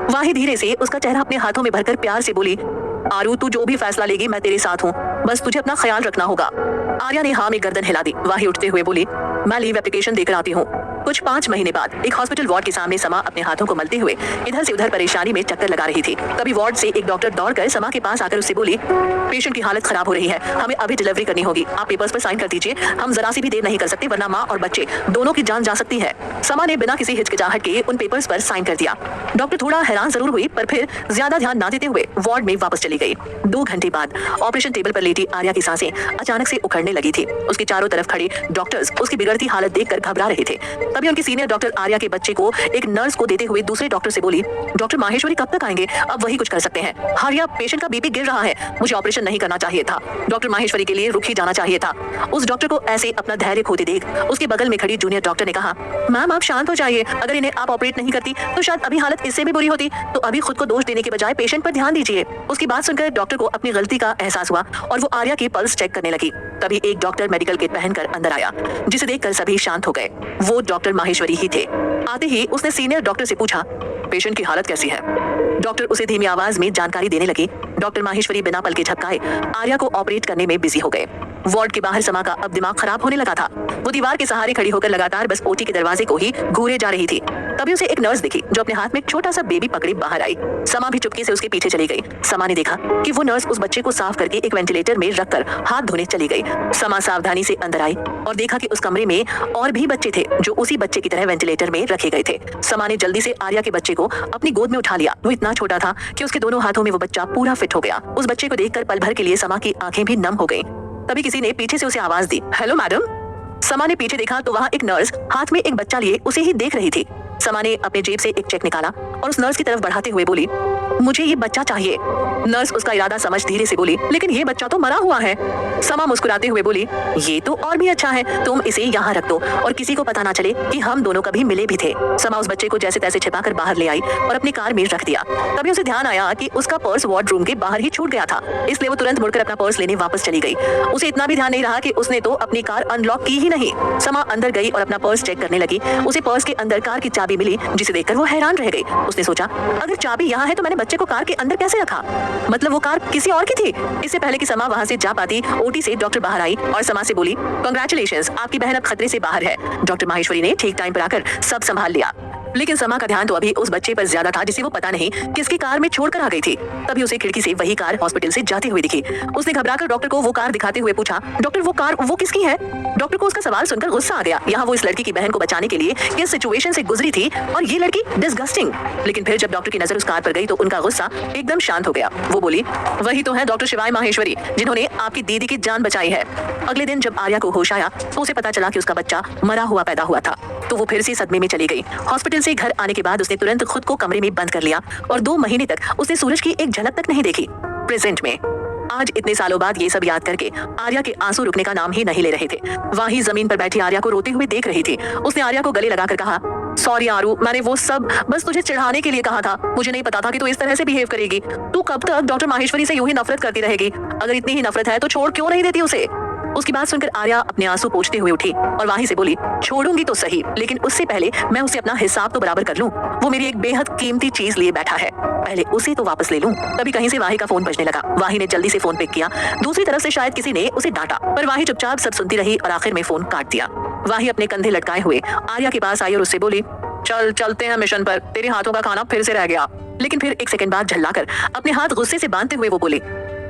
वाही धीरे से उसका चेहरा अपने हाथों में भरकर प्यार से बोली, आरू, तू जो भी फैसला लेगी मैं तेरे साथ हूँ। बस तुझे अपना ख्याल रखना होगा। आर्या ने हाँ में गर्दन हिला दी। वाही उठते हुए बोली, मैं लीव एप्लीकेशन देकर आती हूँ। कुछ 5 महीने बाद एक हॉस्पिटल वार्ड के सामने समा अपने हाथों को मलते हुए इधर से उधर परेशानी में चक्कर लगा रही थी। तभी वार्ड से एक डॉक्टर दौड़कर समा के पास आकर उससे बोली, पेशेंट की हालत खराब हो रही है, हमें अभी डिलीवरी करनी होगी, आप पेपर्स पर साइन कर दीजिए, हम जरा सी भी देर नहीं कर सकते वरना माँ और बच्चे दोनों की जान जा सकती है। समा ने बिना किसी हिचकिचाहट के उन पेपर्स पर साइन कर दिया। डॉक्टर थोड़ा हैरान जरूर हुई पर फिर ज्यादा ध्यान न देते हुए वार्ड में वापस चली गई। 2 घंटे बाद ऑपरेशन टेबल पर लेटी आर्या की सांसें अचानक से उखड़ने लगी थी। उसके चारों तरफ खड़े डॉक्टर्स उसकी बिगड़ती हालत देखकर घबरा रहे थे। तभी उनकी सीनियर डॉक्टर आर्या के बच्चे को एक नर्स को देते हुए दूसरे डॉक्टर से बोली, डॉक्टर माहेश्वरी कब तक आएंगे? अब वही कुछ कर सकते हैं। आर्या, पेशेंट का बीपी गिर रहा है, मुझे ऑपरेशन नहीं करना चाहिए था, डॉक्टर माहेश्वरी के लिए रुक ही जाना चाहिए था। उस डॉक्टर को ऐसे अपना धैर्य खोते देख उसके बगल में खड़ी जूनियर डॉक्टर ने कहा, मैम आप शांत हो जाइए, अगर इन्हें आप ऑपरेट नहीं करती तो शायद अभी हालत इससे भी बुरी होती, तो अभी खुद को दोष देने के बजाय पेशेंट पर ध्यान दीजिए। उसकी बात सुनकर डॉक्टर को अपनी गलती का एहसास हुआ और वो आर्या की पल्स चेक करने लगी। तभी एक डॉक्टर मेडिकल किट पहनकर अंदर आया, जिसे देखकर सभी शांत हो गए। वो डॉक्टर माहेश्वरी ही थे। आते ही उसने सीनियर डॉक्टर से पूछा, पेशेंट की हालत कैसी है? डॉक्टर उसे धीमी आवाज में जानकारी देने लगी। डॉक्टर माहेश्वरी बिना पल के झपकाए आर्या को ऑपरेट करने में बिजी हो गए। वार्ड के बाहर समा का अब दिमाग खराब होने लगा था। वो दीवार के सहारे खड़ी होकर लगातार बस ओटी के दरवाजे को ही घूरे जा रही थी। तभी उसे एक नर्स दिखी जो अपने हाथ में एक छोटा सा बेबी पकड़े बाहर आई। समा भी चुपके से उसके पीछे चली गई। समा ने देखा कि वो नर्स उस बच्चे को साफ करके एक वेंटिलेटर में रखकर हाथ धोने चली गई। समा सावधानी से अंदर आई और देखा कि उस कमरे में और भी बच्चे थे जो उसी बच्चे की तरह वेंटिलेटर में रखे गए थे। समा ने जल्दी से आर्या के बच्चे को अपनी गोद में उठा लिया। वो इतना छोटा था कि उसके दोनों हाथों में वो बच्चा पूरा फिट हो गया। उस बच्चे को देखकर पल भर के लिए समा की आंखें भी नम हो गई। तभी किसी ने पीछे से उसे आवाज दी, हेलो मैडम। समा ने पीछे देखा तो वहाँ एक नर्स हाथ में एक बच्चा लिए उसे ही देख रही थी। समा ने अपने जेब से एक चेक निकाला और उस नर्स की तरफ बढ़ाते हुए बोली, मुझे ये बच्चा चाहिए। नर्स उसका इरादा समझ धीरे से बोली, लेकिन ये बच्चा तो मरा हुआ है। समा मुस्कुराते हुए बोली, ये तो और भी अच्छा है, तुम इसे यहाँ रख दो और किसी को पता ना चले कि हम दोनों कभी मिले भी थे। समा उस बच्चे को जैसे तैसे छिपाकर बाहर ले आई और अपनी कार में रख दिया। तभी उसे ध्यान आया कि उसका पर्स वार्डरूम के बाहर ही छूट गया था, इसलिए वो तुरंत मुड़कर अपना पर्स लेने वापस चली गई। उसे इतना भी ध्यान नहीं रहा कि उसने तो अपनी कार अनलॉक की ही नहीं। समा अंदर गई और अपना पर्स चेक करने लगी। उसे पर्स के अंदर कार की चाबी मिली, जिसे देखकर वो हैरान रह गई। उसने सोचा, अगर चाबी यहाँ है तो मैंने बच्चे को कार के अंदर कैसे रखा? मतलब वो कार किसी और की थी। इससे पहले कि समा वहाँ से जा पाती, ओटी से डॉक्टर बाहर आई और समा से बोली, कांग्रेचुलेशंस, आपकी बहन अब खतरे से बाहर है। डॉक्टर माहेश्वरी ने ठीक टाइम पर आकर सब संभाल लिया। लेकिन समा का ध्यान तो अभी उस बच्चे पर ज्यादा था जिसे वो पता नहीं किसकी कार में छोड़कर आ गई थी। तभी उसे खिड़की से वही कार हॉस्पिटल से जाती हुई दिखी। उसने घबराकर डॉक्टर को वो कार दिखाते हुए पूछा, डॉक्टर वो कार वो किसकी है? डॉक्टर को उसका सवाल सुनकर गुस्सा आ गया। यहाँ वो इस लड़की की बहन को बचाने के लिए किस सिचुएशन से गुजरी थी और ये लड़की डिस्गस्टिंग। लेकिन फिर जब डॉक्टर की नजर उस कार पर गई तो उनका गुस्सा एकदम शांत हो गया। वो बोली, वही तो है डॉक्टर शिवाय माहेश्वरी जिन्होंने आपकी दीदी की जान बचाई है। अगले दिन जब आर्या को होश आया तो उसे पता चला कि उसका बच्चा मरा हुआ पैदा हुआ था, तो वो फिर से सदमे में चली गई। हॉस्पिटल से घर आने के बाद उसने तुरंत खुद को कमरे में बंद कर लिया और 2 महीने तक उसने सूरज की एक झलक तक नहीं देखी। प्रेजेंट में आज इतने सालों बाद ये सब याद करके आर्या के आंसू रुकने का नाम ही नहीं ले रहे थे। वहीं जमीन पर बैठी आर्या को रोते हुए देख रही थी। उसने आर्या को गले लगाकर कहा, सॉरी आरू, मैंने वो सब बस तुझे चिढ़ाने के लिए कहा था। मुझे नहीं पता था कि तू इस तरह से बिहेव करेगी। तू कब तक डॉक्टर माहेश्वरी से यूं ही नफरत करती रहेगी? अगर इतनी ही नफरत है तो छोड़ क्यों नहीं देती उसे? उसकी बात सुनकर आर्या अपने आंसू पोंछते हुए उठी और वाही से बोली, छोड़ूंगी तो सही, लेकिन उससे पहले मैं उसे अपना हिसाब तो बराबर कर लूं। वो मेरी एक बेहद कीमती चीज लिए बैठा है, पहले उसे तो वापस ले लूं। तभी कहीं से वाही का फोन बजने लगा। वाही ने जल्दी से फोन पिक किया। दूसरी तरफ से शायद किसी ने उसे डांटा, पर वाही चुपचाप सब सुनती रही और आखिर में फोन काट दिया। वाही अपने कंधे लटकाए हुए आर्या के पास आई और उससे बोली, चल चलते हैं मिशन पर, तेरे हाथों का खाना फिर से रह गया। लेकिन फिर 1 सेकंड बाद झल्लाकर अपने हाथ गुस्से से बांधते हुए वो बोली,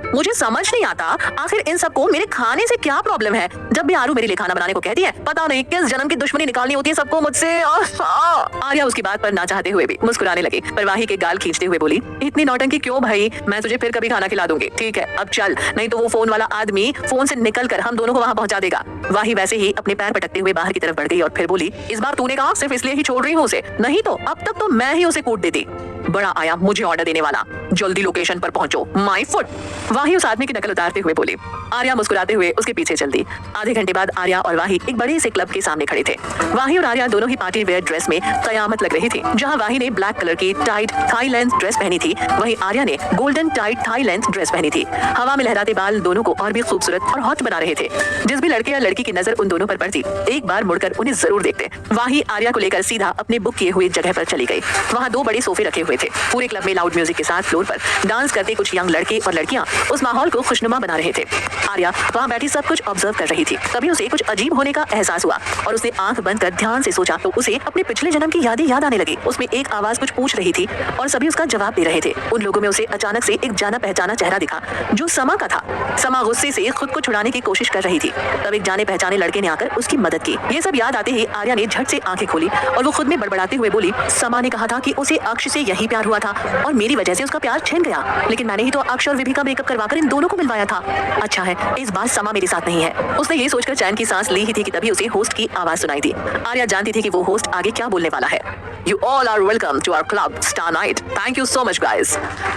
मुझे समझ नहीं आता आखिर इन सबको मेरे खाने से क्या प्रॉब्लम है। जब भी आरू मेरे लिए खाना बनाने को कहती है, पता नहीं किस जन्म की दुश्मनी निकालनी होती है सबको मुझसे। आर्या उसकी बात पर ना चाहते हुए भी मुस्कुराने लगी, पर वाही के गाल खींचते हुए बोली, इतनी नौटंकी क्यों भाई? मैं तुझे फिर कभी खाना खिला दूंगी, ठीक है? अब चल, नहीं तो वो फोन वाला आदमी फोन से निकल कर हम दोनों को वहाँ पहुँचा देगा। वाही वैसे ही अपने पैर पटकते हुए बाहर की तरफ बढ़ गई और फिर बोली, इस बार तूने कहा सिर्फ इसलिए ही छोड़ रही हूँ उसे, नहीं तो अब तक तो मैं ही उसे कूट देती। बड़ा आया मुझे ऑर्डर देने वाला, जल्दी लोकेशन पर पहुंचो, माय फुट। वाही उस आदमी की नकल उतारते हुए बोली। आर्या मुस्कुराते हुए उसके पीछे चल दी। आधे घंटे बाद आर्या और वाही एक बड़े से क्लब के सामने खड़े थे। वाही और आर्या दोनों ही पार्टी वेयर ड्रेस में कयामत लग रही थी। जहां वाही ने ब्लैक कलर की टाइट थाई लेंथ ड्रेस पहनी थी, वहीं आर्या ने golden tight thigh length dress पहनी थी। हवा में लहराते बाल दोनों को और भी खूबसूरत और हॉट बना रहे थे। जिस भी लड़के या लड़की की नजर उन दोनों पर पड़ती, एक बार मुड़कर उन्हें जरूर देखते। वाही आर्या को लेकर सीधा अपने बुक किए हुए जगह पर चली गई। वहाँ 2 बड़े सोफे रखे हुए थे। पूरे क्लब में लाउड म्यूजिक के साथ फ्लोर पर डांस करते कुछ यंग लड़के और लड़कियां उस माहौल को खुशनुमा बना रहे थे। आर्या वहाँ बैठी सब कुछ ऑब्जर्व कर रही थी। तभी उसे कुछ अजीब होने का एहसास हुआ और उसने आंख बंद कर ध्यान से सोचा तो उसे अपने पिछले जन्म की यादें याद आने लगी। उसमें एक आवाज कुछ पूछ रही थी और सभी उसका जवाब दे रहे थे। उन लोगों में उसे अचानक से एक जाना पहचाना चेहरा दिखा जो समा का था। समा गुस्से से खुद को छुड़ाने की कोशिश कर रही थी। तब एक जाने पहचाने लड़के ने आकर उसकी मदद की। ये सब याद आते ही आर्या ने झट से आंखें खोली और वो खुद में बड़बड़ाते हुए बोली, समा ने कहा था कि उसे अक्ष से यही प्यार हुआ था और मेरी वजह से उसका प्यार छिन गया, लेकिन मैंने ही तो अक्ष और विभि का ब्रेकअप करवाकर इन दोनों को मिलवाया था। अच्छा है इस बार समा मेरे साथ नहीं है। उसने ये सोचकर चैन की सांस ली ही थी कि तभी उसे होस्ट की आवाज सुनाई दी। आर्या जानती थी कि वो होस्ट आगे क्या बोलने वाला है। You all are welcome to our club Star Night. Thank you so much guys.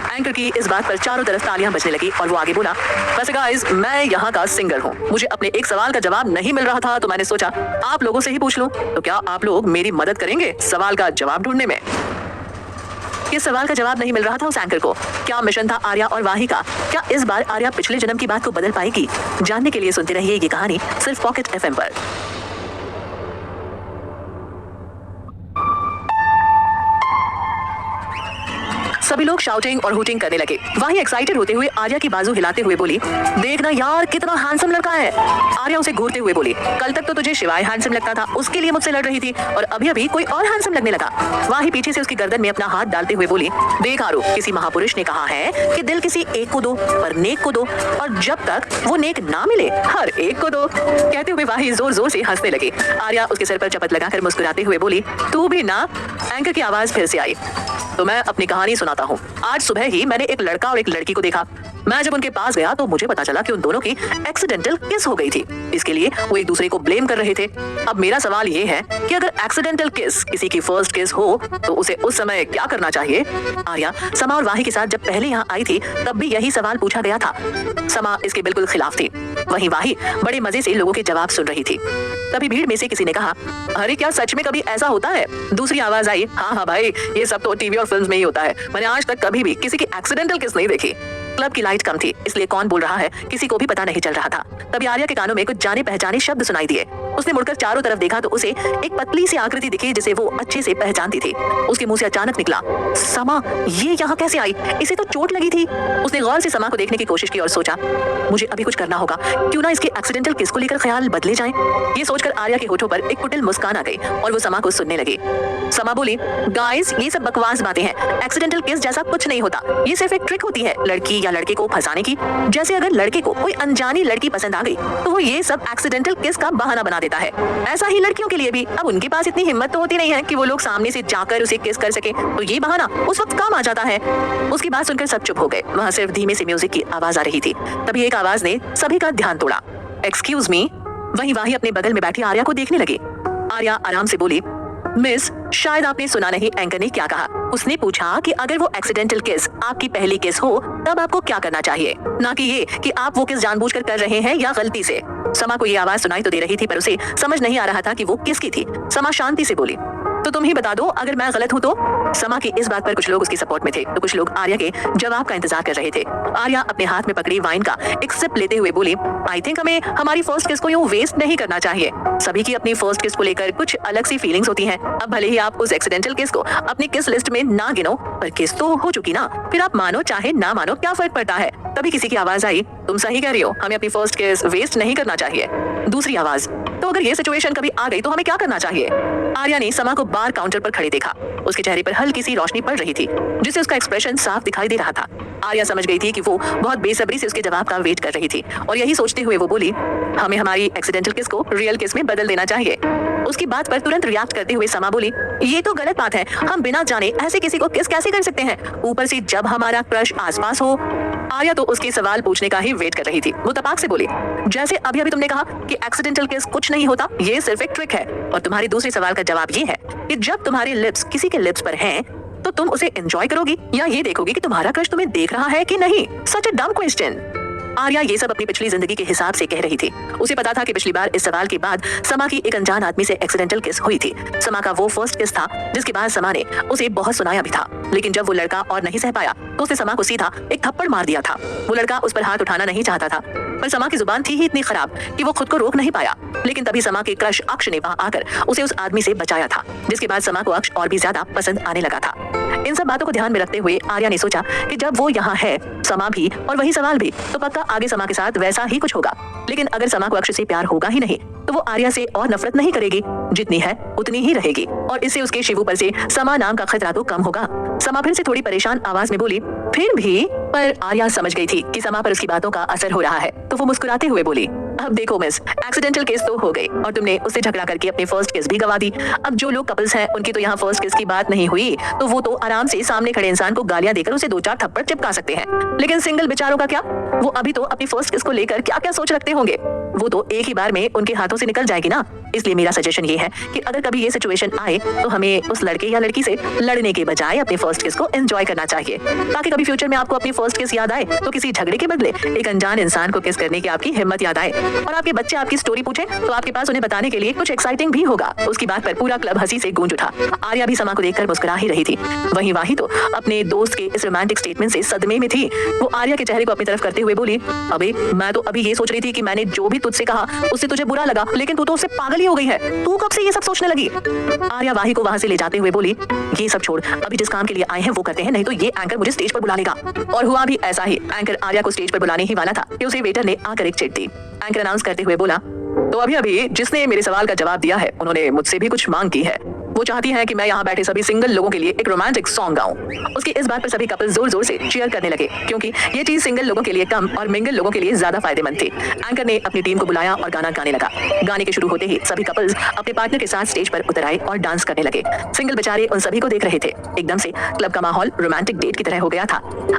Anchor की इस बात पर चारों तरफ तालियां बजने लगी और वो आगे बोला, वैसे गाइस मैं यहाँ का सिंगर हूँ। मुझे अपने एक सवाल का जवाब नहीं मिल रहा था तो मैंने सोचा आप लोगों से ही पूछ लूं। तो क्या आप लोग मेरी मदद करेंगे सवाल का जवाब ढूंढने में? इस सवाल का जवाब नहीं मिल रहा था उस एंकर को। क्या मिशन था आर्या और वाही का? क्या इस बार आर्या पिछले जन्म की बात को बदल पाएगी? जानने के लिए सुनते रहिए ये कहानी सिर्फ पॉकेट FM पर। सभी लोग शाउटिंग और हूटिंग करने लगे। वही एक्साइटेड होते हुए आर्या की बाजू हिलाते हुए बोली, देखना यार कितना हैंडसम लड़का है। आर्या उसे घूरते हुए बोली, कल तक तो तुझे शिवाय हैंडसम लगता था, उसके लिए मुझसे लड़ रही थी और अभी अभी कोई और हैंडसम लगने लगा। वही पीछे से उसकी गर्दन में अपना हाथ डालते हुए बोली, देख आरू, किसी महापुरुष ने कहा है कि दिल किसी एक को दो पर नेक को दो, और जब तक वो नेक ना मिले हर एक को दो। कहते हुए वही जोर जोर से हंसने लगी। आर्या उसके सिर पर चपत लगाकर मुस्कुराते हुए बोली, तू भी ना। एंकर की आवाज फिर से आई, तो मैं अपनी कहानी सुनाता हूँ। आज सुबह ही मैंने एक लड़का और एक लड़की को देखा। मैं जब उनके पास गया तो मुझे पता चला कि उन दोनों की एक्सीडेंटल किस हो गई थी। इसके लिए वो एक दूसरे को ब्लेम कर रहे थे। अब मेरा सवाल ये है कि अगर एक्सीडेंटल किस किसी की फर्स्ट किस हो तो उसे उस समय क्या करना चाहिए? आर्या समा और वाही के साथ जब पहले यहाँ आई थी तब भी यही सवाल पूछा गया था। समा इसके बिल्कुल खिलाफ थी। वहीं वाही बड़े मजे से लोगों के जवाब सुन रही थी। तभी भीड़ में से किसी ने कहा, अरे क्या सच में कभी ऐसा होता है? दूसरी आवाज आई, हाँ भाई, ये सब तो टीवी और फिल्म में ही होता है। मैंने आज तक कभी भी किसी की एक्सीडेंटल किस नहीं देखी। क्लब की लाइट कम थी इसलिए कौन बोल रहा है किसी को भी पता नहीं चल रहा था। तभी आर्या के कानों में कुछ जाने पहचाने शब्द सुनाई दिए। उसने मुड़कर चारों तरफ देखा तो उसे एक पतली सी आकृति दिखी जिसे वो अच्छे से पहचानती थी। उसके मुंह से अचानक निकला, समा, ये यहाँ कैसे आई? इसे तो चोट लगी थी। उसने गौर से समा को देखने की कोशिश की और सोचा, मुझे अभी कुछ करना होगा, क्यों ना इसके एक्सीडेंटल किस को लेकर ख्याल बदले जाए। ये सोचकर आर्या के होठों पर एक कुटिल मुस्कान आ गई और वो समा को सुनने लगी। समा बोली, गाइस ये सब बकवास बातें हैं। एक्सीडेंटल किस जैसा कुछ नहीं होता। ये सिर्फ एक ट्रिक होती है लड़की या लड़के को फंसाने की। जैसे अगर लड़के को कोई अनजानी लड़की पसंद आ गई तो वो ये सब एक्सीडेंटल किस का बहाना बना देता है। ऐसा ही लड़कियों के लिए भी। अब उनके पास इतनी हिम्मत तो होती नहीं है कि वो लोग सामने से जाकर उसे किस कर सके, तो ये बहाना उस वक्त काम आ जाता है। उसकी बात सुनकर सब चुप हो गए। वहाँ सिर्फ धीमे से म्यूजिक की आवाज आ रही थी। तभी एक आवाज ने सभी का ध्यान तोड़ा, एक्सक्यूज मी। वहीं वाही अपने बगल में बैठी आर्या को देखने लगी। आर्या आराम से बोली, मिस, शायद आपने सुना नहीं एंकर ने क्या कहा। उसने पूछा कि अगर वो एक्सीडेंटल किस आपकी पहली किस हो तब आपको क्या करना चाहिए, ना कि ये कि आप वो किस जानबूझकर कर रहे हैं या गलती से। समा को ये आवाज सुनाई तो दे रही थी पर उसे समझ नहीं आ रहा था कि वो किसकी थी। समा शांति से बोली, तो तुम ही बता दो अगर मैं गलत हूँ तो। समा की इस बात पर कुछ लोग उसकी सपोर्ट में थे तो कुछ लोग आर्या के जवाब का इंतजार कर रहे थे। आर्या अपने हाथ में पकड़ी वाइन का एक सिप लेते हुए बोली, आई थिंक हमें हमारी फर्स्ट किस को यूं वेस्ट नहीं करना चाहिए। सभी की अपनी फर्स्ट किस को लेकर कुछ अलग सी फीलिंग्स होती हैं। अब भले ही आप उस एक्सीडेंटल किस को अपनी किस लिस्ट में ना गिनो, पर किस तो हो चुकी ना, फिर आप मानो चाहे ना मानो क्या फर्क पड़ता है। तभी किसी की आवाज आई, तुम सही कह रही हो, हमें अपनी फर्स्ट किस वेस्ट नहीं करना चाहिए। दूसरी आवाज, तो अगर ये सिचुएशन कभी आ गई तो हमें क्या करना चाहिए? आर्या ने समा को बार काउंटर पर खड़े देखा। उसके चेहरे पर हल्की सी रोशनी पड़ रही थी जिससे उसका एक्सप्रेशन साफ दिखाई दे रहा था। आर्या समझ गई थी कि वो बहुत बेसब्री से उसके जवाब का वेट कर रही थी और यही सोचते हुए वो बोली, हमें हमारी एक्सीडेंटल किस को रियल किस में बदल देना चाहिए। उसकी बात पर तुरंत रिएक्ट करते हुए समा बोली, ये तो गलत बात है, हम बिना जाने ऐसे किसी को किस कैसे कर सकते हैं, ऊपर से जब हमारा क्रश आसपास हो। आर्या तो उसके सवाल पूछने का ही वेट कर रही थी। वो तपाक से बोली, जैसे अभी अभी तुमने कहा कि एक्सीडेंटल किस कुछ नहीं होता, ये सिर्फ एक ट्रिक है। और तुम्हारे दूसरे सवाल का जवाब ये है कि जब तुम्हारे लिप्स किसी के लिप्स पर हैं तो तुम उसे एंजॉय करोगी या ये देखोगी कि तुम्हारा क्रश तुम्हें देख रहा है कि नहीं। सच अ डम क्वेश्चन। आर्या ये सब अपनी पिछली जिंदगी के हिसाब से कह रही थी। उसे पता था कि पिछली बार इस सवाल के बाद समा की एक अनजान आदमी से एक्सीडेंटल किस हुई थी। समा का वो फर्स्ट किस था जिसके बाद समा ने उसे बहुत सुनाया भी था, लेकिन जब वो लड़का और नहीं सह पाया तो उसने समा को सीधा एक थप्पड़ मार दिया था। वो लड़का उस पर हाथ उठाना नहीं चाहता था पर समा की जुबान थी ही इतनी खराब कि वो खुद को रोक नहीं पाया। लेकिन तभी समा के क्रश अक्ष ने वहां आकर उसे उस आदमी से बचाया था, जिसके बाद समा को अक्ष और भी ज्यादा पसंद आने लगा था। इन सब बातों को ध्यान में रखते हुए आर्या ने सोचा कि जब वो यहाँ है, समा भी और वही सवाल भी, तो पक्का आगे समा के साथ वैसा ही कुछ होगा। लेकिन अगर समा को अक्ष से प्यार होगा ही नहीं तो वो आर्या से और नफरत नहीं करेगी, जितनी है उतनी ही रहेगी, और इससे उसके शिवू पर से समा नाम का खतरा तो कम होगा। समा फिर से थोड़ी परेशान आवाज में बोली, फिर भी। पर आर्या समझ गई थी कि समा पर उसकी बातों का असर हो रहा है, तो वो मुस्कुराते हुए बोली, अब देखो मिस, एक्सीडेंटल केस तो हो गई और तुमने उससे झगड़ा करके अपनी फर्स्ट किस भी गवा दी। अब जो लोग कपल्स हैं उनकी तो यहाँ फर्स्ट किस की बात नहीं हुई, तो वो तो आराम से सामने खड़े इंसान को गालियां देकर उसे 2-4 थप्पड़ चिपका सकते हैं। लेकिन सिंगल बेचारों का क्या? वो अभी तो अपनी फर्स्ट किस को लेकर क्या क्या सोच रखते होंगे। वो तो एक ही बार में उनके हाथों से निकल जाएगी ना। इसलिए मेरा सजेशन ये है कि अगर कभी ये सिचुएशन आए तो हमें उस लड़के या लड़की से लड़ने के बजाय अपने फर्स्ट किस को एंजॉय करना चाहिए, ताकि कभी फ्यूचर में आपको अपनी फर्स्ट किस याद आए तो किसी झगड़े के बदले एक अनजान इंसान को किस करने की आपकी हिम्मत याद आए, और आपके बच्चे आपकी स्टोरी पूछे तो आपके पास उन्हें बताने के लिए कुछ एक्साइटिंग भी होगा। उसकी बात पर पूरा क्लब हंसी से गूंज उठा। आर्या भी समा को देखकर मुस्कुरा ही रही थी। वहीं वाही तो अपने दोस्त के इस रोमांटिक स्टेटमेंट से सदमे में थी। वो आर्या के चेहरे को अपनी तरफ करते हुए बोली, अबे मैं तो अभी ये सोच रही थी कि मैंने जो भी तुझसे कहा उससे तुझे बुरा लगा, लेकिन तू तो उससे पागल ही हो गई है। तू कब से ये सब सोचने लगी? आर्या वाही को वहां से ले जाते हुए बोली, ये सब छोड़, अभी जिस काम के लिए आए हैं वो करते हैं, नहीं तो ये एंकर मुझे स्टेज पर बुला लेगा। और हुआ भी ऐसा ही। एंकर आर्या को स्टेज पर बुलाने ही वाला था कि उसे वेटर ने आकर एक चिट दी। एंकर अनाउंस करते हुए बोला, तो अभी जिसने मेरे सवाल का जवाब दिया है उन्होंने मुझसे भी कुछ मांग की है। वो चाहती है कि मैं यहाँ बैठे सभी सिंगल लोगों के लिए एक रोमांटिक सॉन्ग गाऊं। उसकी इस बात पर सभी कपल जोर जोर से चीयर करने लगे, क्योंकि ये चीज सिंगल लोगों के लिए कम और मिंगल लोगों के लिए ज्यादा फायदेमंद थी। एंकर ने अपनी टीम को बुलाया और गाना गाने लगा। गाने के शुरू होते ही सभी कपल्स अपने पार्टनर के साथ स्टेज पर उतर आए और डांस करने लगे। सिंगल बेचारे उन सभी को देख रहे थे। एकदम से क्लब का माहौल रोमांटिक डेट की तरह हो गया था।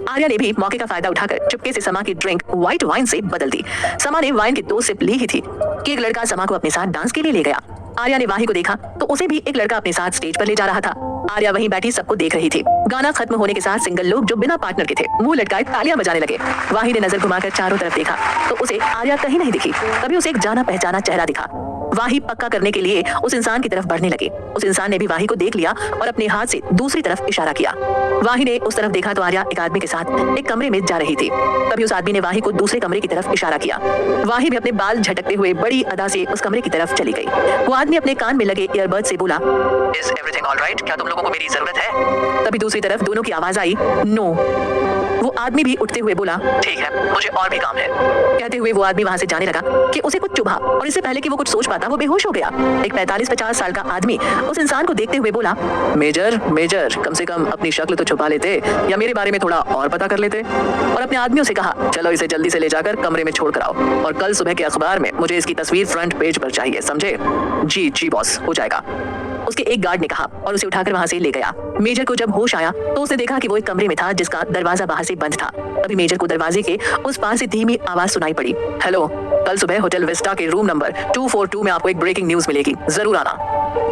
आर्या ने भी मौके का फायदा उठाकर चुपके से समा की ड्रिंक व्हाइट वाइन से बदल दी। समा ने वाइन की 2 सिप ली ही थी कि एक लड़का समा को अपने साथ डांस के लिए ले गया। आर्या ने वाही को देखा तो उसे भी एक लड़का अपने साथ स्टेज पर ले जा रहा था। आर्या वहीं बैठी सबको देख रही थी। गाना खत्म होने के साथ सिंगल लोग जो बिना पार्टनर के थे मुंह लटकाए तालियां बजाने लगे। वाही ने नजर घुमाकर चारों तरफ देखा तो उसे आर्या कहीं नहीं दिखी। तभी उसे एक जाना पहचाना चेहरा दिखा। वाही पक्का करने के लिए उस इंसान की तरफ बढ़ने लगे। उस इंसान ने भी वाही को देख लिया और अपने हाथ से दूसरी तरफ इशारा किया। वाही ने उस तरफ देखा तो आर्या एक आदमी के साथ एक कमरे में जा रही थी। तभी उस आदमी ने वाही को दूसरे कमरे की तरफ इशारा किया। वाही भी अपने बाल झटकते हुए बड़ी अदा से उस कमरे की तरफ चली गई। वो आदमी अपने कान में लगे ईयरबड से बोला, इज एवरीथिंग ऑलराइट? क्या तुम लोगों को मेरी जरूरत है? तभी दूसरी तरफ दोनों की आवाज आई, नो। वो आदमी भी उठते हुए बोला, ठीक है, मुझे और भी काम है। कहते हुए वो आदमी वहां से जाने लगा कि उसे कुछ चुभा, और इससे पहले कि वो कुछ सोच पाता वो बेहोश हो गया। एक 45-50 साल का आदमी उस इंसान को देखते हुए बोला, मेजर कम से कम अपनी शक्ल तो छुपा लेते या मेरे बारे में थोड़ा और पता कर लेते। और अपने आदमियों से कहा, चलो इसे जल्दी से ले जाकर कमरे में छोड़ कर आओ, और कल सुबह के अखबार में मुझे इसकी तस्वीर फ्रंट पेज पर चाहिए, समझे? जी बॉस, हो जाएगा। उसके एक गार्ड ने कहा और उसे उठाकर वहां से ले गया। मेजर को जब होश आया तो उसने देखा कि वो एक कमरे में था जिसका दरवाजा बाहर से बंद था। तभी मेजर को दरवाजे के उस पार से धीमी आवाज सुनाई पड़ी, हेलो, कल सुबह होटल विस्टा के रूम नंबर 242 में आपको एक ब्रेकिंग न्यूज मिलेगी, जरूर आना।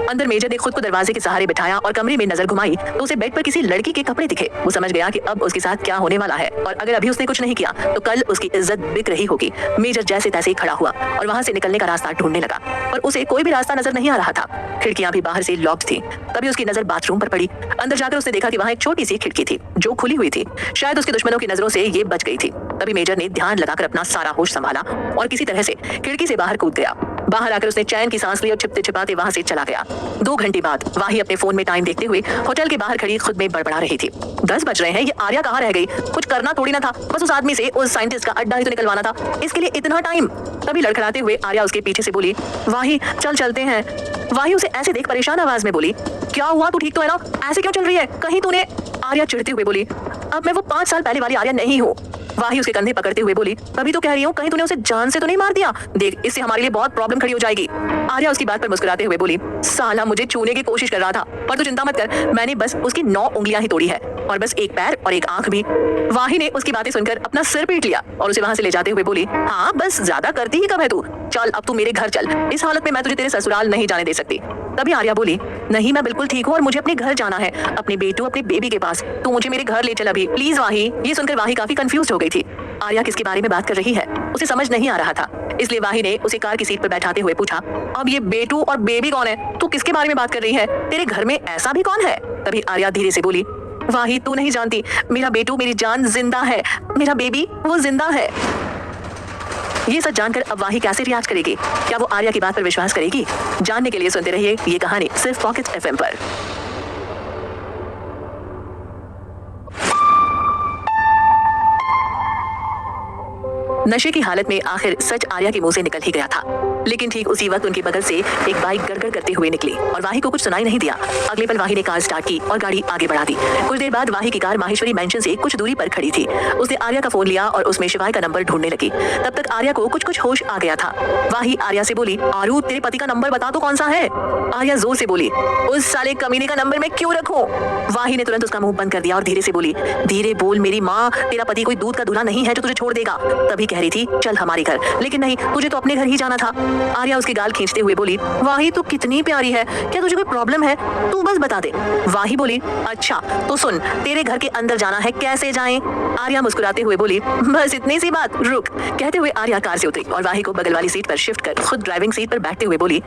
अंदर मेजर ने खुद को दरवाजे के सहारे बिठाया और कमरे में नजर घुमाई तो उसे बेड पर किसी लड़की के कपड़े दिखे। वो समझ गया कि अब उसके साथ क्या होने वाला है, और अगर अभी उसने कुछ नहीं किया तो कल उसकी इज्जत बिक रही होगी। मेजर जैसे तैसे खड़ा हुआ और वहां से निकलने का रास्ता ढूंढने लगा, पर उसे कोई भी रास्ता नजर नहीं आ रहा था। खिड़कियां भी बाहर से लॉक्ड थी। तभी उसकी नजर बाथरूम पर पड़ी। अंदर जाकर उसने देखा कि वहां एक छोटी सी खिड़की थी जो खुली हुई थी। शायद उसके दुश्मनों की नजरों से ये बच गई थी। तभी मेजर ने ध्यान लगाकर अपना सारा होश संभाला और किसी तरह से खिड़की से बाहर कूद गया। बाहर आकर उसने चैन की सांस ली और छिपते छिपाते वहां से चला गया। 2 घंटे बाद वाही अपने फोन में टाइम देखते हुए होटल के बाहर खड़ी खुद में बड़बड़ा रही थी। 10 बज रहे हैं, ये आर्या कहाँ रह गई? कुछ करना थोड़ी ना था, बस उस आदमी से उस साइंटिस्ट का अड्डा ही तो निकलवाना था, इसके लिए इतना टाइम? तभी लड़खड़ाते हुए आर्या उसके पीछे से बोली, वाही चल चलते हैं। वाही उसे ऐसे देख परेशान आवाज में बोली, क्या हुआ, तू ठीक तो है ना? ऐसे क्यों चल रही है? कहीं तूने? आर्या चिढ़ते हुए बोली, अब मैं वो 5 साल पहले वाली आर्या नहीं हूँ। वाही उसके कंधे पकड़ते हुए बोली, तभी तो कह रही हूँ, कहीं तूने उसे जान से तो नहीं मार दिया? देख, इससे हमारे लिए बहुत प्रॉब्लम खड़ी हो जाएगी। आर्या उसकी बात पर मुस्कुराते हुए बोली, साला मुझे छूने की कोशिश कर रहा था, पर तू चिंता मत कर, मैंने बस उसकी 9 उंगलियां ही तोड़ी है, और बस एक पैर और एक आंख भी। वाही ने उसकी बातें सुनकर अपना सिर पीट लिया और उसे वहां से ले जाते हुए बोली, हाँ बस ज्यादा करती ही कब है तू? चल अब तू मेरे घर चल, इस हालत में मैं तुझे तेरे ससुराल नहीं जाने दे सकती। तभी आर्या बोली, नहीं मैं बिल्कुल ठीक हूँ और मुझे अपने घर जाना है, अपने बेटू अपने बेबी के पास, तू मुझे मेरे घर ले चल अभी प्लीज वाही। ये सुनकर वाही काफी कंफ्यूज हो गई थी। आर्या किसके बारे में बात कर रही है उसे समझ नहीं आ रहा था, इसलिए वाही ने उसे कार की सीट पर बैठाते हुए पूछा, अब ये बेटू और बेबी कौन है? तू किसके बारे में बात कर रही है? तेरे घर में ऐसा भी कौन है? तभी आर्या धीरे से बोली, वाही तू नहीं जानती, मेरा बेटू मेरी जान जिंदा है, मेरा बेबी वो जिंदा है। ये सच जानकर अब वाही कैसे रिएक्ट करेगी? क्या वो आर्या की बात पर विश्वास करेगी? जानने के लिए सुनते रहिए ये कहानी सिर्फ पॉकेट एफएम पर। नशे की हालत में आखिर सच आर्या के मुंह से निकल ही गया था, लेकिन ठीक उसी वक्त उनके बगल से एक बाइक गड़गड़ करते हुए निकली और वाही को कुछ सुनाई नहीं दिया। अगले पल वाही ने कार स्टार्ट की और गाड़ी आगे बढ़ा दी। कुछ देर बाद वाही की कार माहेश्वरी मेंशन से कुछ दूरी पर खड़ी थी। उसने आर्या का फोन लिया और उसमें शिवाय का नंबर ढूंढने लगी। तब तक आर्या को कुछ होश आ गया था। वाही आर्या से बोली, आरू तेरे पति का नंबर बता तो कौन सा है? आर्या जोर से बोली, उस साले कमीने का नंबर मैं क्यों रखूं? वाही ने तुरंत उसका मुंह बंद कर दिया और धीरे से बोली, धीरे बोल मेरी माँ, तेरा पति कोई दूध का दूल्हा नहीं है जो तुझे छोड़ देगा। तभी कह रही थी चल हमारे घर, लेकिन नहीं, तुझे तो अपने घर ही जाना था। आर्या उसके गाल खींचते हुए बोली, वाही तू कितनी प्यारी है, क्या तुझे कोई प्रॉब्लम है? तू बस बता दे। वाही बोली, अच्छा तो सुन, तेरे घर के अंदर जाना है, कैसे जाएं? आर्या मुस्कुराते हुए बोली, बस इतनी सी बात, रुक। कहते हुए आर्या कार से उतरी और वाही को बगल वाली सीट पर शिफ्ट कर खुद ड्राइविंग सीट पर बैठते हुए बोली,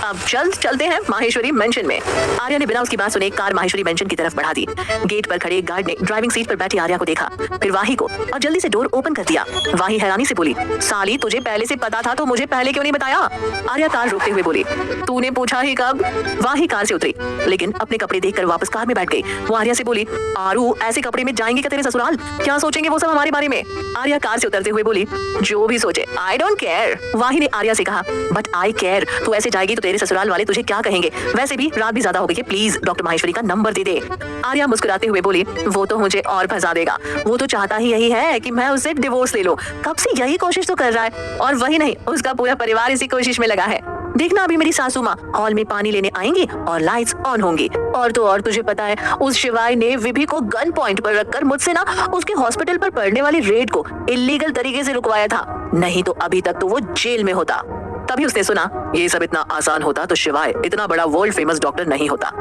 अब चलते हैं माहेश्वरी मेंशन में। आर्या ने बिना उसकी बात सुने कार माहेश्वरी मेंशन की तरफ बढ़ा दी। गेट पर खड़े गार्ड ने ड्राइविंग सीट पर बैठी आर्या को देखा, फिर वाही को, और जल्दी से डोर ओपन कर दिया। वाही हैरानी से बोली, साली तुझे पहले से पता था तो मुझे पहले क्यों नहीं बताया? आर्या कार रोकते हुए बोली, तूने पूछा ही कब? वाही कार से उतरी, लेकिन अपने कपड़े देखकर वापस कार में बैठ गई। वो आर्या से बोली, आरू ऐसे कपड़े में जाएंगे क्या तेरे ससुराल? क्या सोचेंगे वो सब हमारे बारे में? आर्या कार से उतरते हुए बोली, जो भी सोचे, आई डोंट केयर। वाही ने आर्या से कहा, बट आई केयर, तू ऐसे जाएगी तो तेरे ससुराल वाले तुझे क्या कहेंगे? वैसे भी रात भी ज्यादा हो गई है, प्लीज डॉक्टर माहेश्वरी का नंबर दे दे। आर्या मुस्कुराते हुए बोली, वो तो मुझे और फंसा देगा, वो तो चाहता ही यही है कि मैं उससे डिवोर्स ले लूं। कब से यही कोशिश तो कर रहा है, और वही नहीं, उसका पूरा परिवार इसी कोशिश में लगा है। देखना अभी मेरी सासू माँ हॉल में पानी लेने आएंगी और लाइट्स ऑन होंगी। और तो और तुझे पता है, उस शिवाय ने विभि को गन पॉइंट पर रखकर मुझसे ना उसके हॉस्पिटल पर पड़ने वाली रेड को इलीगल तरीके से रुकवाया था, नहीं तो अभी तक तो वो जेल में होता। तभी उसने सुना, ये सब इतना आसान होता तो शिवाय इतना बड़ा वर्ल्ड फेमस डॉक्टर नहीं होता।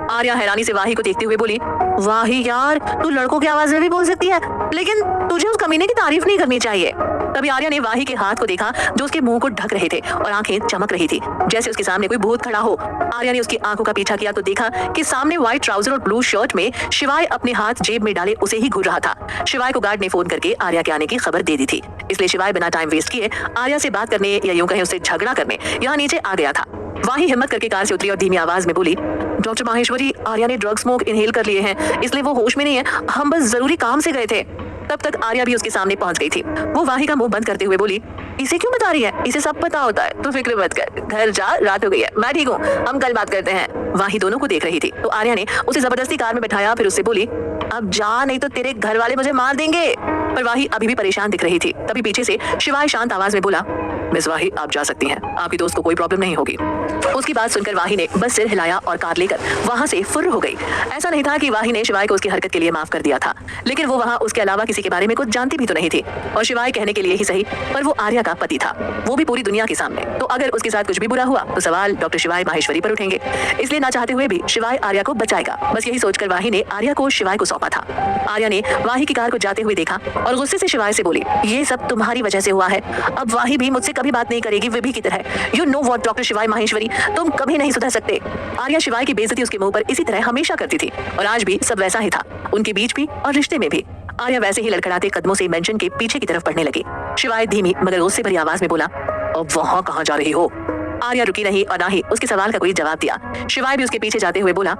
आर्या हैरानी से वाही को देखते हुए बोली, वाही यार, तू लड़कों की आवाज में भी बोल सकती है, लेकिन तुझे उस कमीने की तारीफ नहीं करनी चाहिए। तभी आर्या ने वाही के हाथ को देखा जो उसके मुंह को ढक रहे थे और आंखें चमक रही थी, जैसे उसके सामने कोई भूत खड़ा हो। आर्या ने उसकी आंखों का पीछा किया तो देखा कि सामने व्हाइट ट्राउजर और ब्लू शर्ट में शिवाय अपने हाथ जेब में डाले उसे ही घूर रहा था। शिवाय को गार्ड ने फोन करके आर्या के आने की खबर दे दी थी, इसलिए शिवाय बिना टाइम वेस्ट किए आर्या से बात करने, या यूं कहें उससे झगड़ा करने, यहाँ नीचे आ गया था। वाही हिम्मत करके कार से उतरी और धीमी आवाज में बोली, डॉक्टर माहेश्वरी, आर्या ने ड्रग स्मोक इनहेल कर लिए हैं, इसलिए वो होश में नहीं है, हम बस जरूरी काम से गए थे। तब तक आर्या भी उसके सामने पहुंच गई थी। वो वाही का मुंह बंद करते हुए बोली, इसे क्यों बता रही है? इसे सब पता होता है, तो फिक्र मत कर, घर जा, रात हो गई है, मैं ठीक हूँ, हम कल बात करते हैं। वाही दोनों को देख रही थी तो आर्या ने उसे जबरदस्ती कार में बैठाया, फिर उससे बोली, अब जा, नहीं तो तेरे घर वाले मुझे मार देंगे। पर वाही अभी भी परेशान दिख रही थी। तभी पीछे से शिवाय शांत आवाज में बोला, मिस वाही आप जा सकती हैं, आपकी दोस्त को कोई प्रॉब्लम नहीं होगी। उसकी बात सुनकर वाही ने बस सिर हिलाया और कार लेकर वहां से फुर्र हो गई। ऐसा नहीं था कि वाही ने शिवाय को उसकी हरकत के लिए माफ कर दिया था, लेकिन वो वहां उसके अलावा किसी के बारे में कुछ जानती भी तो नहीं थी, और शिवाय कहने के लिए ही सही, पर वो आर्या का पति था, वो भी पूरी दुनिया के सामने। तो अगर उसके साथ कुछ भी बुरा हुआ तो सवाल डॉक्टर शिवाय माहेश्वरी पर उठेंगे, इसलिए ना चाहते हुए भी शिवाय आर्या को बचाएगा। बस यही सोचकर वाही ने आर्या को शिवाय को सौंपा था। आर्या ने वाही की कार को जाते हुए देखा और गुस्से से शिवाय से बोली, ये सब तुम्हारी वजह से हुआ है, अब वाही भी मुझसे कभी बात नहीं करेगी विभि की तरह। यू नो व्हाट डॉक्टर शिवाय माहेश्वरी, तुम कभी नहीं सुधर सकते। आर्या शिवाय की बेइज्जती उसके मुंह पर इसी तरह हमेशा करती थी, और आज भी सब वैसा ही था, उनके बीच भी और रिश्ते में भी। आर्या वैसे ही लड़खड़ाते कदमों से मेंशन के पीछे की तरफ बढ़ने लगी। शिवाय धीमी मगर गुस्से भरी आवाज में बोला, अब वहां कहां जा रही हो? आर्या रुकी नहीं और ना ही उसके सवाल का कोई जवाब दिया। शिवाय भी उसके पीछे जाते हुए बोला,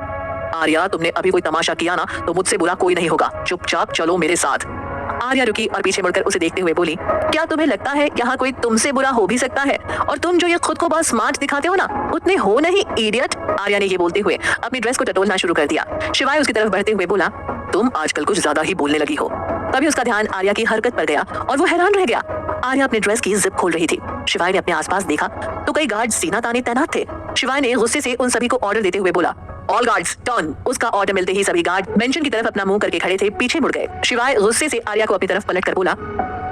आर्या तुमने अभी कोई तमाशा किया ना तो मुझसे बुरा कोई नहीं होगा, चुपचाप चलो मेरे साथ। आर्या रुकी और पीछे मुड़कर उसे देखते हुए बोली, क्या तुम्हें लगता है यहाँ कोई तुमसे बुरा हो भी सकता है? और तुम जो ये खुद को बहुत स्मार्ट दिखाते हो ना, उतने हो नहीं, इडियट। आर्या ने ये बोलते हुए अपनी ड्रेस को टटोलना शुरू कर दिया। शिवाय उसकी तरफ बढ़ते हुए बोला, तुम आजकल कुछ ज्यादा ही बोलने लगी हो। तभी उसका ध्यान आर्या की हरकत पर गया और वो हैरान रह गया। आर्या अपनी ड्रेस की जिप खोल रही थी। शिवाय ने अपने आसपास देखा तो कई गार्ड सीना ताने तैनात थे। शिवाय ने गुस्से से उन सभी को ऑर्डर देते हुए बोला, ऑल गार्ड्स टर्न। उसका ऑर्डर मिलते ही सभी गार्ड मेंशन की तरफ अपना मुंह करके खड़े थे, पीछे मुड़ गए। शिवाय गुस्से से आर्या को अपनी तरफ पलट कर बोला,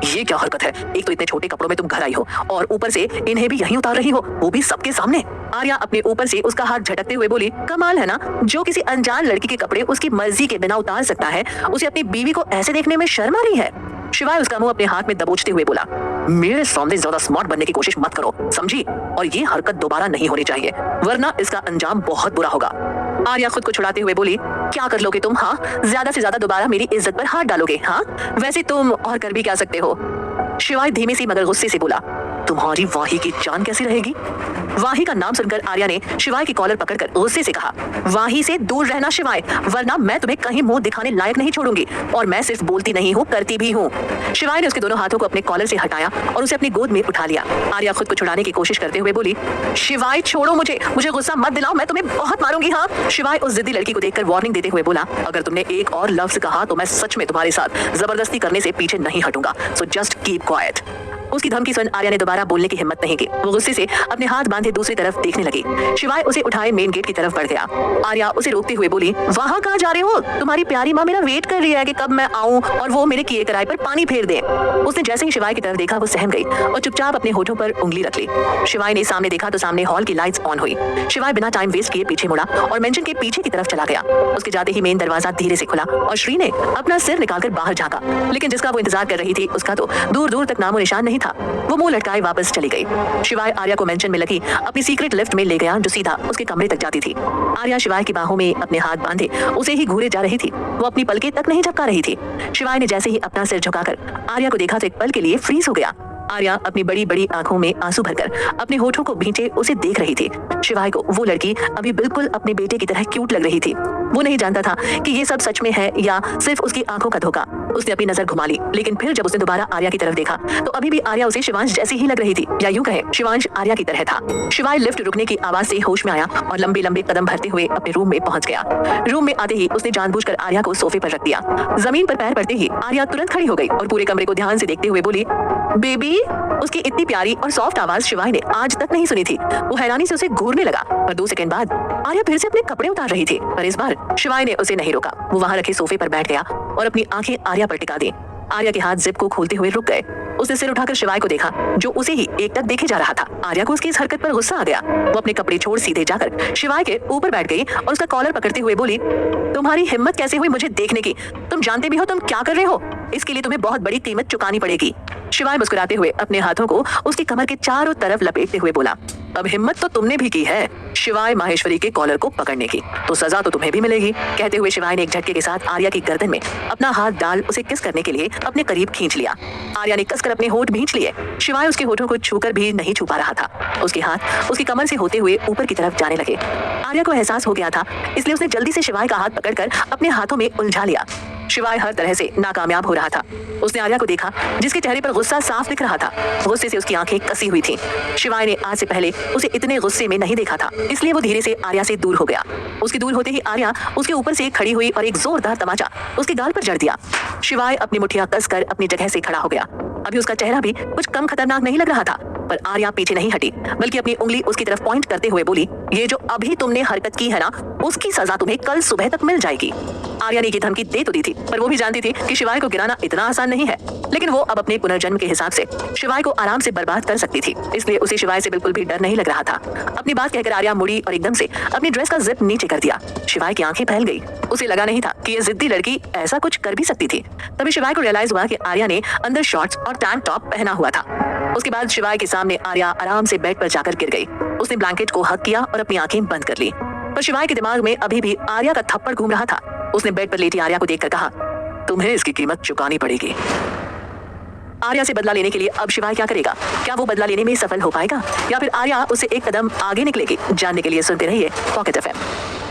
ये क्या हरकत है? एक तो इतने छोटे कपड़ों में तुम घर आई हो और ऊपर से इन्हें भी यहीं उतार रही हो, वो भी सबके सामने। आर्या अपने ऊपर से उसका हाथ झटकते हुए बोली, कमाल है ना, जो किसी अनजान लड़की के कपड़े उसकी मर्जी के बिना उतार सकता है, उसे अपनी बीवी को ऐसे देखने में शर्म आ रही है। शिवाय उसका मुंह अपने हाथ में दबोचते हुए बोला, मेरे सामने ज्यादा स्मार्ट बनने की कोशिश मत करो, समझी? और ये हरकत दोबारा नहीं होनी चाहिए, वरना इसका अंजाम बहुत बुरा होगा। आर्या खुद को छुड़ाते हुए बोली, क्या कर लोगे तुम? हाँ, ज्यादा से ज्यादा दोबारा मेरी इज्जत पर हाथ डालोगे? हाँ, वैसे तुम और कर भी क्या सकते हो? शिवाय धीमे से मगर गुस्से से बोला, तुम्हारी वाही की जान कैसी रहेगी? वाही का नाम सुनकर आर्या ने शिवाय की कॉलर पकड़कर गुस्से से कहा, वाही से दूर रहना शिवाय, वरना मैं तुम्हें कहीं मुंह दिखाने लायक नहीं छोड़ूंगी। और मैं सिर्फ बोलती नहीं हूँ, करती भी हूँ। शिवाय ने उसके दोनों हाथों को अपने कॉलर से हटाया और उसे अपनी गोद में उठा लिया। आर्या खुद को छुड़ाने की कोशिश करते हुए बोली, शिवाय छोड़ो मुझे गुस्सा मत दिलाओ, मैं तुम्हें बहुत मारूंगी। हाँ। शिवाय उस जिद्दी लड़की को देखकर वार्निंग देते हुए बोला, अगर तुमने एक और लफ्ज कहा तो मैं सच में तुम्हारे साथ जबरदस्ती करने से पीछे नहीं हटूंगा। So just keep quiet. उसकी धमकी सुन आर्या ने दोबारा बोलने की हिम्मत नहीं की। वो गुस्से से अपने हाथ बांधे दूसरी तरफ देखने लगी। शिवाय उसे उठाए मेन गेट की तरफ बढ़ गया। आर्या उसे रोकते हुए बोली, वहां कहाँ जा रहे हो? तुम्हारी प्यारी माँ मेरा वेट कर रही है कि कब मैं आऊं और वो मेरे किए कराए पर पानी फेर दे। उसने जैसे ही शिवाय की तरफ देखा वो सहम गई और चुपचाप अपने होठों पर उंगली रख ली। शिवाय ने सामने देखा तो सामने हॉल की लाइट्स ऑन हुई। शिवाय बिना टाइम वेस्ट किए पीछे मुड़ा और मेंशन के पीछे की तरफ चला गया। उसके जाते ही मेन दरवाजा धीरे से खुला और श्री ने अपना सिर निकालकर बाहर झांका, लेकिन जिसका वो इंतजार कर रही थी उसका तो दूर दूर तक नामो निशान नहीं था। वो मुंह लटकाए वापस चली गई। शिवाय आर्या को मेंशन में लगी अपनी सीक्रेट लिफ्ट में ले गया जो सीधा उसके कमरे तक जाती थी। आर्या शिवाय की बाहों में अपने हाथ बांधे उसे ही घूरे जा रही थी। वो अपनी पलकें तक नहीं झपका रही थी। शिवाय ने जैसे ही अपना सिर झुकाकर आर्या को देखा तो एक पल के लिए फ्रीज हो गया। आर्या अपनी बड़ी बड़ी आंखों में आंसू भरकर अपने होठों को भींचे उसे देख रही थी। शिवाय को वो लड़की अभी बिल्कुल अपने बेटे की तरह क्यूट लग रही थी। वो नहीं जानता था कि ये सब सच में है या सिर्फ उसकी आंखों का धोखा। उसने अपनी नजर घुमा ली, लेकिन फिर जब उसने दोबारा आर्या की तरफ देखा तो अभी भी आर्या उसे शिवांश जैसी ही लग रही थी, या यूं कहें शिवांश आर्या की तरह था। शिवाय लिफ्ट रुकने की आवाज से होश में आया और लंबे लंबे कदम भरते हुए अपने रूम में पहुंच गया। रूम में आते ही उसने जानबूझकर आर्या को सोफे पर रख दिया। जमीन पर पैर पड़ते ही आर्या तुरंत खड़ी हो गई और पूरे कमरे को ध्यान से देखते हुए बोली, बेबी। उसकी इतनी प्यारी और सॉफ्ट आवाज शिवाय ने आज तक नहीं सुनी थी। वो हैरानी से उसे घूरने लगा, पर 2 सेकंड बाद आर्या फिर से अपने कपड़े उतार रही थी, पर इस बार शिवाय ने उसे नहीं रोका। वो वहां रखे सोफे पर बैठ गया और अपनी आंखें आर्या पर टिका दी। आर्या के हाथ जिप को खोलते हुए रुक गए। उसने सिर उठाकर शिवाय को देखा जो उसे ही एकटक देखे जा रहा था। आर्या को उसकी इस हरकत पर गुस्सा आ गया। वो अपने कपड़े छोड़ सीधे जाकर शिवाय के ऊपर बैठ गई और उसका कॉलर पकड़ते हुए बोली, तुम्हारी हिम्मत कैसे हुई मुझे देखने की? तुम जानते भी हो तुम क्या कर रहे हो? इसके लिए तुम्हें बहुत बड़ी कीमत चुकानी पड़ेगी। शिवाय मुस्कुराते हुए अपने हाथों को उसकी कमर के चारों तरफ लपेटते हुए बोला, अब हिम्मत तो तुमने भी की है शिवाय माहेश्वरी के कॉलर को पकड़ने की, तो सजा तो तुम्हें भी मिलेगी। कहते हुए शिवाय ने एक झटके के साथ आर्या की गर्दन में अपना हाथ डाल उसे किस करने के लिए अपने करीब खींच लिया। आर्या ने कसकर अपने होंठ भींच लिए। शिवाय उसके होठों को छूकर भी नहीं छू पा रहा था। उसके हाथ उसकी कमर से होते हुए ऊपर की तरफ जाने लगे। आर्या को एहसास हो गया था, इसलिए उसने जल्दी से शिवाय का हाथ पकड़कर अपने हाथों में उलझा लिया। शिवाय हर तरह से नाकामयाब हो रहा था। उसने आर्या को देखा जिसके चेहरे पर गुस्सा साफ दिख रहा था। गुस्से से उसकी आंखें कसी हुई थीं। शिवाय ने आज से पहले उसे इतने गुस्से में नहीं देखा था, इसलिए वो धीरे से आर्या से दूर हो गया। उसके दूर होते ही आर्या उसके ऊपर से खड़ी हुई और एक जोरदार तमाचा उसके गाल पर जड़ दिया। शिवाय अपनी मुट्ठियां कसकर अपनी जगह से खड़ा हो गया। अभी उसका चेहरा भी कुछ कम खतरनाक नहीं लग रहा था, पर आर्या पीछे नहीं हटी, बल्कि अपनी उंगली उसकी तरफ पॉइंट करते हुए बोली, ये जो अभी तुमने हरकत की है ना, उसकी सजा तुम्हें कल सुबह तक मिल जाएगी। आर्या ने ये धमकी दे तो दी थी, पर वो भी जानती थी कि शिवाय को गिराना इतना आसान नहीं है, लेकिन वो अब अपने पुनर्जन्म के हिसाब से शिवाय को आराम से बर्बाद कर सकती थी, इसलिए उसे शिवाय से बिल्कुल भी डर नहीं लग रहा था। अपनी बात कहकर आर्या मुड़ी और एकदम से अपनी ड्रेस का जिप नीचे कर दिया। शिवाय की आंखें फैल गई। उसे लगा नहीं था कि ये जिद्दी लड़की ऐसा कुछ कर भी सकती थी। तभी शिवाय को रियलाइज हुआ कि आर्या ने अंदर शॉर्ट्स और टैंक टॉप पहना हुआ था। उसके बाद शिवाय के सामने आर्या आराम से बेड पर जाकर गिर गई। उसने ब्लैंकेट को हक किया और अपनी आंखें बंद कर ली, पर शिवाय के दिमाग में अभी भी आर्या का थप्पड़ घूम रहा था। उसने बेड पर लेटी आर्या को देखकर कहा, तुम्हें इसकी कीमत चुकानी पड़ेगी। आर्या से बदला लेने के लिए अब शिवाय क्या करेगा? क्या वो बदला लेने में सफल हो पाएगा या फिर आर्या उससे एक कदम आगे निकलेगी? जानने के लिए सुनते रहिए पॉकेट एफएम।